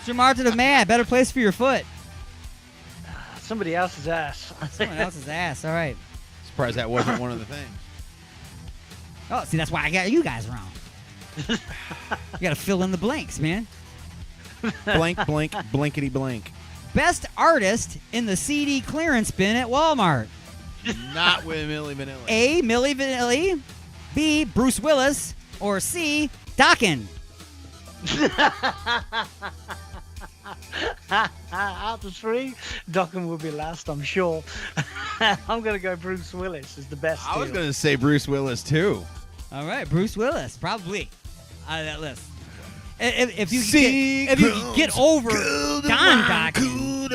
Okay. Mr. Martin of Man, better place for your foot.
Somebody else's ass.
Someone else's ass. All right.
Surprised that wasn't one of the things.
Oh, see, that's why I got you guys wrong. You got to fill in the blanks, man.
Blank, blank, blankety blank.
Best artist in the CD clearance bin at Walmart.
Not with Milli Vanilli.
A. Milli Vanilli. B. Bruce Willis. Or C. Dokken.
Out of three, Dokken will be last, I'm sure. I'm going to go Bruce Willis is the best.
I was going to say Bruce Willis, too.
All right, Bruce Willis, probably out of that list. If you get over Don Dokken.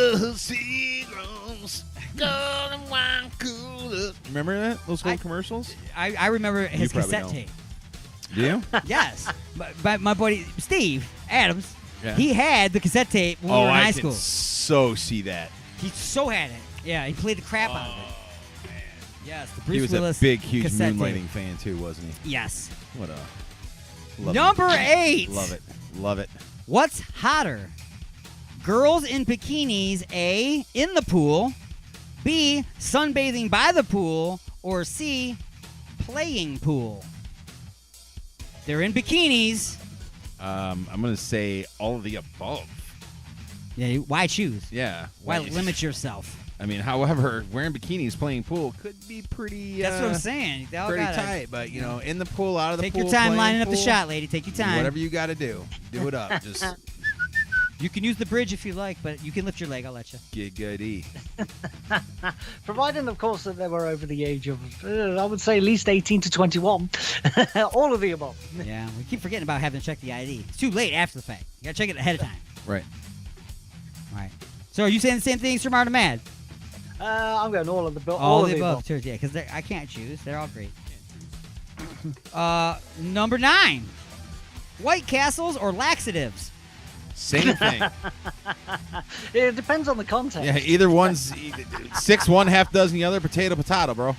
Remember that? Those old commercials?
I remember his
You probably
cassette
don't.
tape.
Do you?
Yes. But my buddy Steve Adams,
Yeah.
he had the cassette tape when we were in high school.
I can so see that.
He so had it. Yeah, he played the crap out of it. Yes, the Bruce
He was
Willis
a big, huge
cassette
Moonlighting
tape.
fan, too, wasn't he?
Yes.
What a... Love
Number
it.
8.
Love it. Love it.
What's hotter? Girls in bikinis, A, in the pool, B, sunbathing by the pool, or C, playing pool? They're in bikinis.
I'm going to say all of the above.
Yeah, why choose?
Yeah.
Why limit yourself?
I mean, however, wearing bikinis playing pool could be pretty...
That's what I'm saying. They all
pretty
gotta-
tight, but, you know, in the pool, out of the
Take
pool,
your time
playing
lining up the
pool,
shot, lady. Take your time.
Whatever you got to do. Do it up. Just
You can use the bridge if you like, but you can lift your leg. I'll let you.
get goody.
Providing, of course, that they were over the age of, I would say, at least 18 to 21. All of the above.
Yeah, we keep forgetting about having to check the ID. It's too late after the fact. You got to check it ahead of time.
Right.
All right. So are you saying the same thing, Sir Martin Mad?
I'm going all of the above.
All of the above, too. Yeah, because I can't choose. They're all great. Number 9. White Castles or laxatives?
Same thing.
It depends on the context.
Yeah, either one's 6 one, half dozen the other, potato, bro.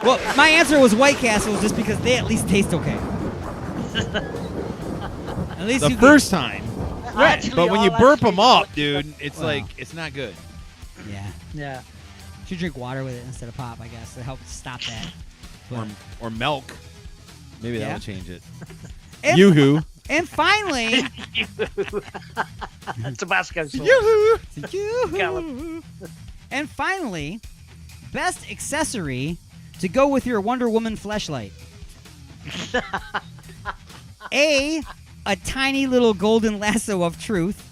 Well, my answer was White Castles just because they at least taste okay. At least
The first time.
Right.
Actually,
But when you
I'll
burp
actually
them up,
watch
dude,
them.
it's
Well.
like, it's not good.
Yeah.
Yeah.
Should drink water with it instead of pop, I guess, to help stop that. But-
Or milk. Maybe
Yeah.
that'll change it.
And-
Yoo-hoo.
And finally,
Tabasco sauce.
Yoo-hoo. And finally, best accessory to go with your Wonder Woman fleshlight. A tiny little golden lasso of truth.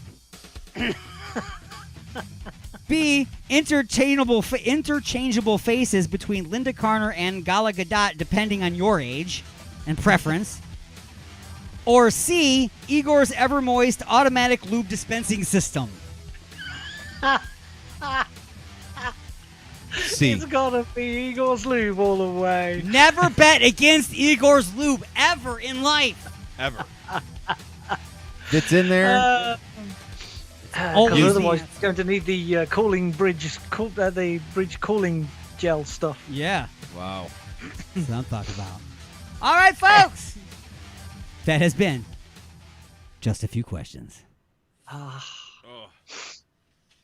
B, interchangeable faces between Linda Carter and Gal Gadot, depending on your age and preference. Or C, Igor's Ever Moist automatic lube dispensing system.
C.
It's gotta be Igor's Lube all the way.
Never bet against Igor's lube ever in life.
Ever. It's in there.
Because otherwise, it's going to need the cooling bridge, the bridge cooling gel stuff.
Yeah.
Wow.
That's what I'm talking about. All right, folks. That has been just a few questions.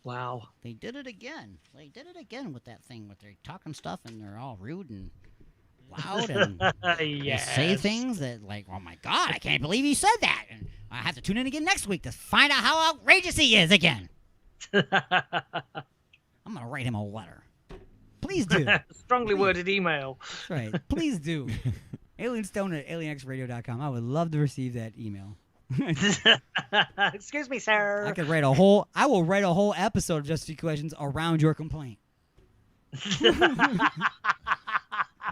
Wow.
They did it again. They did it again with that thing with their talking stuff and they're all rude and loud and they say things that like, oh my God, I can't believe he said that. And I have to tune in again next week to find out how outrageous he is again. I'm going to write him a letter. Please do.
Strongly worded email.
That's right. Please do. alienstone@alienxradio.com. I would love to receive that email.
Excuse me, sir.
I will write a whole episode of Just a Few Questions around your complaint.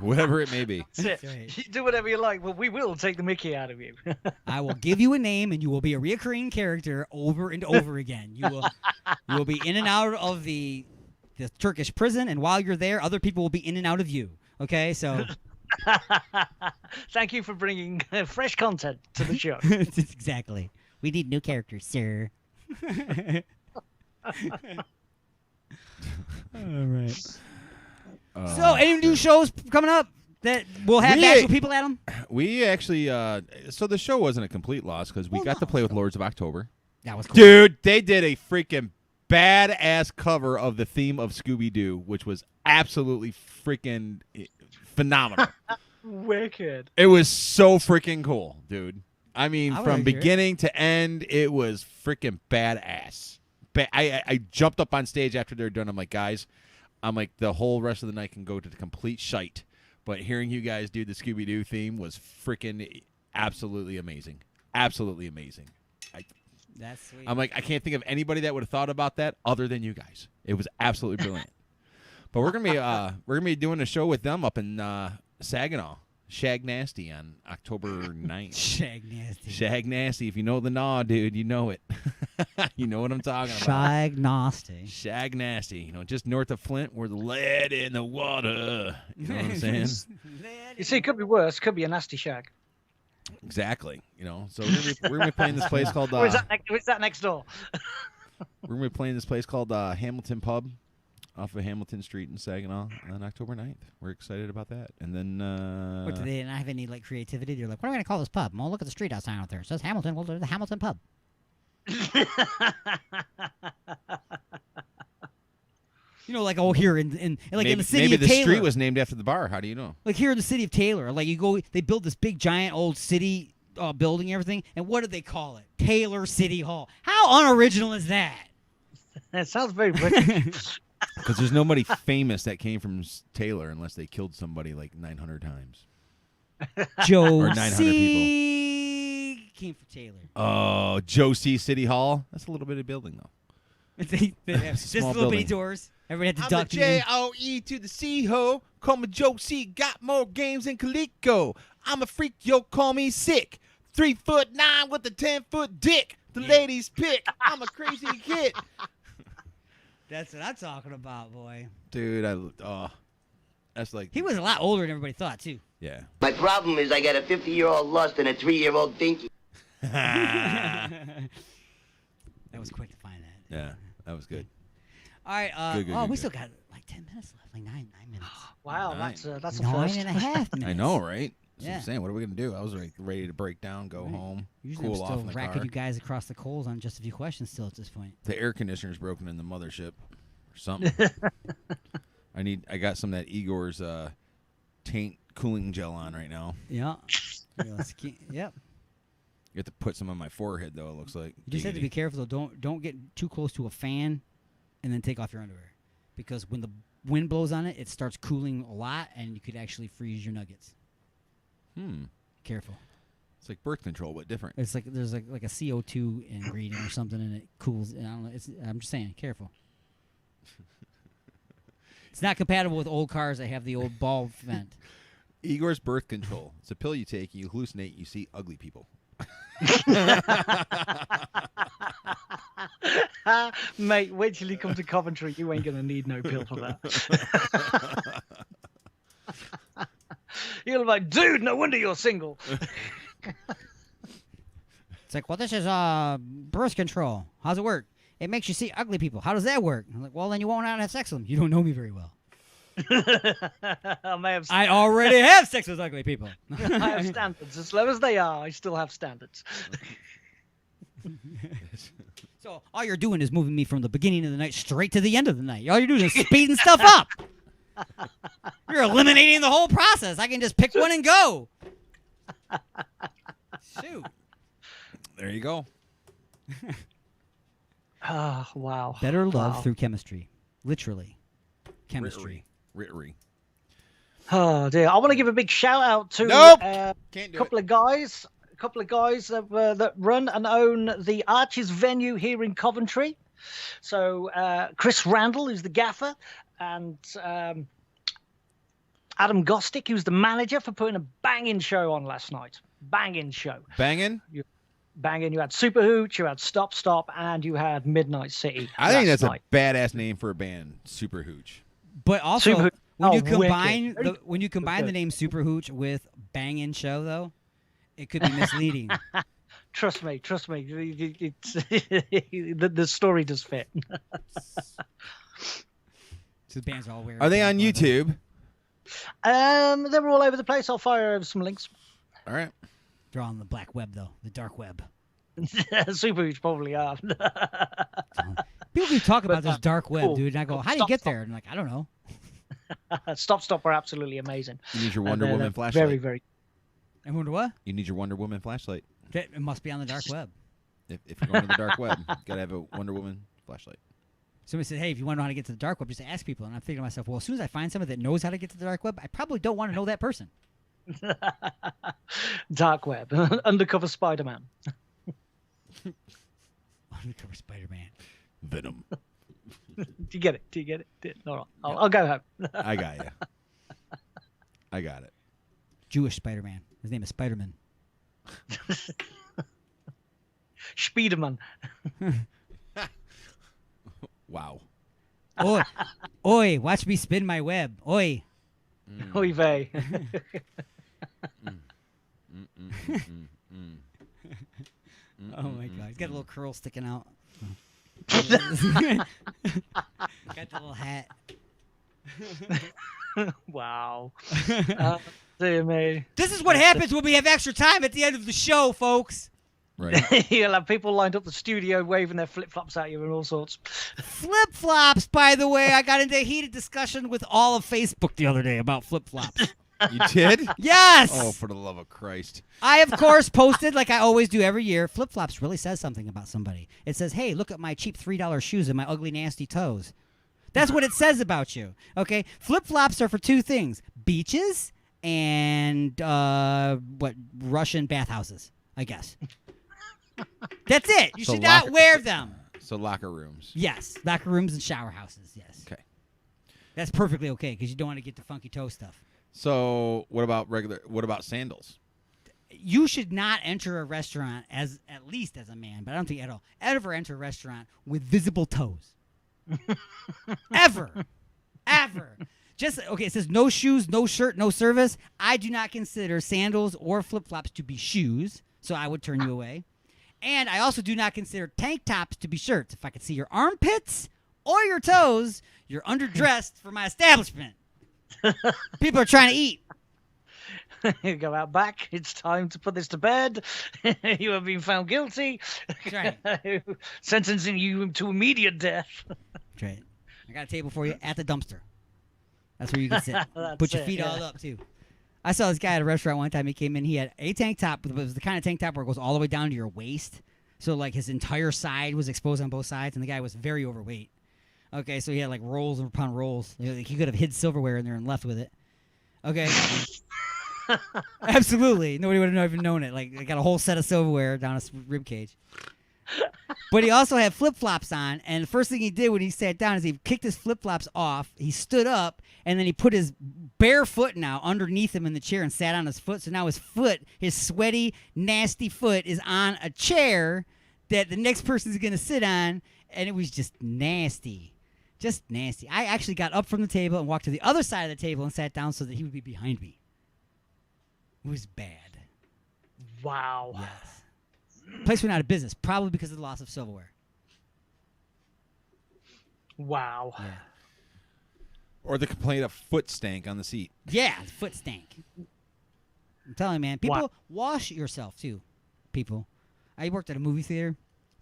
Whatever it may be.
That's it. You do whatever you like, but we will take the mickey out of you.
I will give you a name, and you will be a reoccurring character over and over again. You will be in and out of the Turkish prison, and while you're there, other people will be in and out of you. Okay, so.
Thank you for bringing fresh content to the show.
Exactly. We need new characters, sir. All right. So, any new shows coming up that will have actual people at them?
We actually, so the show wasn't a complete loss because we got to play with Lords of October.
That was cool.
Dude, they did a freaking badass cover of the theme of Scooby-Doo, which was absolutely freaking phenomenal.
Wicked.
It was so freaking cool, dude. I mean,
I would
from
agree.
beginning to end, it was freaking badass. I jumped up on stage after they're done. I'm like, guys, the whole rest of the night can go to the complete shite. But hearing you guys do the Scooby-Doo theme was freaking absolutely amazing. Absolutely amazing.
That's sweet.
I'm like, I can't think of anybody that would have thought about that other than you guys. It was absolutely brilliant. But we're gonna be doing a show with them up in Saginaw, Shag Nasty on October 9th.
Shag Nasty.
Shag Nasty. If you know the gnaw, dude, you know it. You know what I'm talking about.
Shag Nasty.
Shag Nasty. You know, just north of Flint, where the lead in the water. You know what I'm saying?
You see, it could be worse. Could be a nasty shag.
Exactly. You know, so we're gonna be playing this place called.
Or is that next door?
We're gonna be playing this place called Hamilton Pub, off of Hamilton Street in Saginaw on October 9th. We're excited about that. And then...
What, do they not have any creativity? They're like, what are we going to call this pub? Well, look at the street outside out there. It says Hamilton. Well, there's the Hamilton Pub. Here in the city
maybe
of
the
Taylor.
street was named after the bar. How do you know?
Like here in the city of Taylor. Like you go, they build this big, giant, old city building and everything. And what do they call it? Taylor City Hall. How unoriginal is that?
That sounds very British.
Because there's nobody famous that came from Taylor unless they killed somebody 900 times.
Joe
or 900
C.
people.
Came from Taylor.
Oh, Joe C. City Hall? That's a little bitty building, though.
They have just little bitty doors. Everybody had to duck.
I'm a J-O-E to the C-ho. Call me Joe C. Got more games than Calico. I'm a freak, yo, call me sick. 3'9" with a 10-foot dick. The ladies pick. I'm a crazy kid.
That's what I'm talking about, boy.
Dude, that's like...
He was a lot older than everybody thought, too.
Yeah.
My problem is I got a 50-year-old lust and a 3-year-old dinky.
That was quick to find that.
Yeah, that was good.
All right.
Good,
we still got 10 minutes left, 9 minutes.
Wow, that's a
nine
first.
and a half minutes.
I know, right? That's what
Yeah.
I'm saying. What are we going to do? I was ready to break down, go home,
Usually
cool
I'm
off
still
in the
racking
car.
you guys across the coals on just a few questions still at this point.
The air conditioner's broken in the mothership or something. I got some of that Igor's taint cooling gel on right now.
Yeah. Yep.
You have to put some on my forehead, though, it looks like.
You just have to be careful, though. Don't get too close to a fan and then take off your underwear. Because when the wind blows on it, it starts cooling a lot, and you could actually freeze your nuggets. Careful.
It's like birth control, but different.
It's like there's like a CO2 ingredient or something, and it cools. I don't know. I'm just saying, careful. It's not compatible with old cars that have the old ball vent.
Igor's birth control. It's a pill you take, you hallucinate, you see ugly people.
Mate, wait till you come to Coventry. You ain't going to need no pill for that. You're like, dude, no wonder you're single.
It's like, well, this is birth control. How's it work? It makes you see ugly people. How does that work? I'm like, well, then you won't have sex with them. You don't know me very well.
I
already have sex with ugly people.
I have standards. As low as they are, I still have standards.
So all you're doing is moving me from the beginning of the night straight to the end of the night. All you're doing is speeding stuff up. You're eliminating the whole process. I can just pick one and go. Shoot.
There you go.
Oh, wow.
Better love through chemistry. Literally. Chemistry.
Rittery.
Oh, dear. I want to give a big shout out to
Can't do
a couple of guys that run and own the Arches venue here in Coventry. So Chris Randall, who's the gaffer, and Adam Gostick, who's the manager, for putting a banging show on last night. Banging show.
Banging?
Banging. You had Super Hooch, you had Stop Stop, and you had Midnight City.
I think that's
night.
a badass name for a band, Super Hooch.
But also,
Super Hooch.
when you
wicked.
combine the name Super Hooch with Bangin' Show, though, it could be misleading.
Trust me. The story does fit.
So the bands are all weird.
Are they on YouTube?
They're all over the place. I'll fire over some links.
All right.
They're on the black web, though, the dark web.
Super Hooch probably are.
People keep talking about this dark web,
cool.
dude, and I go,
Cool.
how do you get there? And I'm like, I don't know.
Stop Stop are absolutely amazing.
You need your Wonder Woman flashlight.
Very, very.
I wonder what?
You need your Wonder Woman flashlight.
It must be on the dark web.
If you're going to the dark web, you got to have a Wonder Woman flashlight.
Somebody said, hey, if you want to know how to get to the dark web, just ask people. And I'm thinking to myself, well, as soon as I find somebody that knows how to get to the dark web, I probably don't want to know that person.
Dark web. Undercover Spider-Man.
Undercover Spider-Man.
Venom.
Do you get it? All right. I'll go home.
I got you. I got it.
Jewish Spider-Man. His name is Spider-Man.
Spiderman.
Wow.
Oi, watch me spin my web. Oi.
Oy vey.
Oh my god, he's got a little curl sticking out. Got the little hat.
Wow. Dear me.
This is what happens when we have extra time at the end of the show, folks.
Right.
You'll have people lined up the studio waving their flip-flops at you and all sorts.
Flip-flops, by the way. I got into a heated discussion with all of Facebook the other day about flip-flops.
You did?
Yes!
Oh, for the love of Christ.
I, of course, posted, like I always do every year, flip-flops really says something about somebody. It says, hey, look at my cheap $3 shoes and my ugly, nasty toes. That's what it says about you, okay? Flip-flops are for two things, beaches and, Russian bathhouses, I guess. That's it. You should not wear them.
So locker rooms.
Yes, locker rooms and shower houses, yes.
Okay.
That's perfectly okay because you don't want to get the funky toe stuff.
So what about sandals?
You should not enter a restaurant at least as a man, but I don't think at all, ever enter a restaurant with visible toes. Ever. Just, okay, it says no shoes, no shirt, no service. I do not consider sandals or flip-flops to be shoes, so I would turn you away. And I also do not consider tank tops to be shirts. If I could see your armpits or your toes, you're underdressed for my establishment. People are trying to eat.
You go out back. It's time to put this to bed. You have been found guilty.
That's right.
Sentencing you to immediate death.
That's right. I got a table for you at the dumpster. That's where you can sit. Put your feet all up, too. I saw this guy at a restaurant one time. He came in. He had a tank top, but it was the kind of tank top where it goes all the way down to your waist. So, like, his entire side was exposed on both sides, and the guy was very overweight. Okay, so he had, like, rolls upon rolls. He could have hid silverware in there and left with it. Okay. Absolutely. Nobody would have even known it. Like, they got a whole set of silverware down his rib cage. But he also had flip-flops on, and the first thing he did when he sat down is he kicked his flip-flops off, he stood up, and then he put his bare foot now underneath him in the chair and sat on his foot. So now his foot, his sweaty, nasty foot, is on a chair that the next person is going to sit on, and it was just nasty. Just nasty. I actually got up from the table and walked to the other side of the table and sat down so that he would be behind me. It was bad.
Wow.
Yes. Place went out of business, probably because of the loss of silverware.
Wow.
Yeah.
Or the complaint of foot stank on the seat.
Yeah, foot stank. I'm telling you, man. People, wash yourself, too. People. I worked at a movie theater.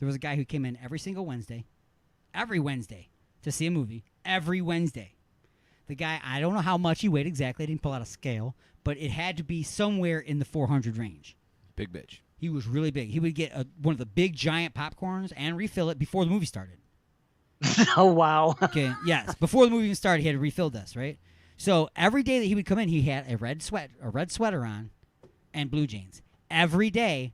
There was a guy who came in every single Wednesday, to see a movie, every Wednesday. The guy, I don't know how much he weighed exactly. I didn't pull out a scale, but it had to be somewhere in the 400 range.
Big bitch.
He was really big. He would get one of the big giant popcorns and refill it before the movie started.
Oh, wow.
Okay, yes. Before the movie even started, he had to refill this, right? So every day that he would come in, he had a red sweater on and blue jeans. Every day,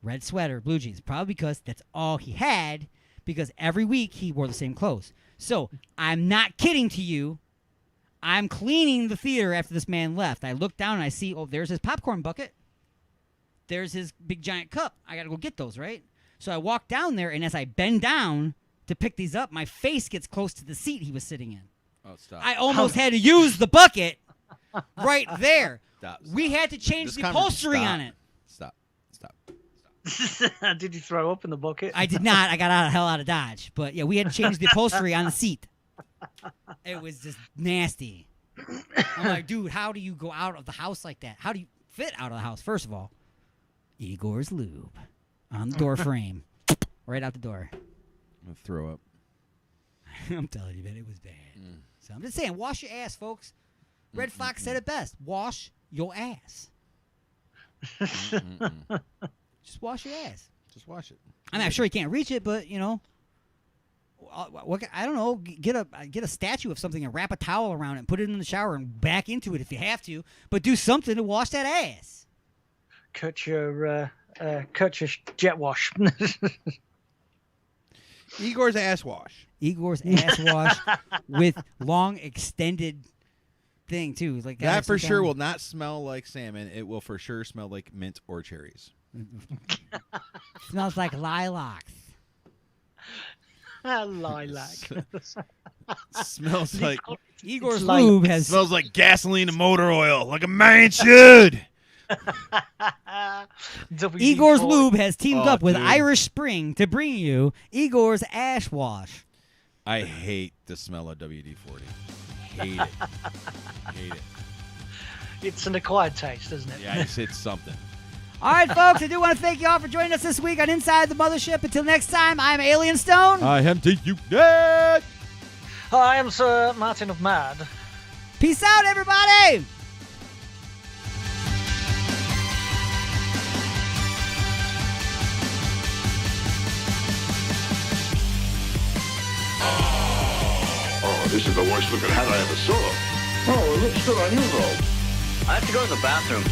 red sweater, blue jeans. Probably because that's all he had, because every week he wore the same clothes. So I'm not kidding to you. I'm cleaning the theater after this man left. I look down and I see, oh, there's his popcorn bucket. There's his big giant cup. I got to go get those, right? So I walk down there, and as I bend down to pick these up, my face gets close to the seat he was sitting in.
Oh, stop.
I almost had to use the bucket right there.
Stop.
We had to change the upholstery on it.
Stop.
Did you throw up in the bucket?
I did not. I got hell out of Dodge. But, yeah, we had to change the upholstery on the seat. It was just nasty. I'm like, dude, how do you go out of the house like that? How do you fit out of the house, first of all? Igor's Lube on the door frame. Right out the door.
I'm going to throw up.
I'm telling you, man, it was bad. So I'm just saying, wash your ass, folks. Red Fox said it best. Wash your ass. Just wash your ass.
Just wash it.
I mean, I'm sure you can't reach it, but, you know, I don't know, get a statue of something and wrap a towel around it and put it in the shower and back into it if you have to, but do something to wash that ass.
Cut your jet wash.
Igor's ass wash.
Igor's ass wash with long extended thing too. Like
that for sure will not smell like salmon. It will for sure smell like mint or cherries.
Smells like lilacs.
Lilac.
Smells like
Igor's Lube has
smells like gasoline and motor oil, like a man should.
Igor's Lube has teamed up with
dude.
Irish Spring to bring you Igor's Ash Wash.
I hate the smell of WD-40. Hate it. Hate it.
It's an acquired taste, isn't it?
Yeah, it's something.
All right, folks, I do want to thank you all for joining us this week on Inside the Mothership. Until next time, I'm Alien Stone.
I am TUNet.
Hi, I'm Sir Martin of Mad.
Peace out, everybody.
Oh, this is the worst looking hat I ever saw. Oh, it looks good on you, though.
I have to go to the bathroom.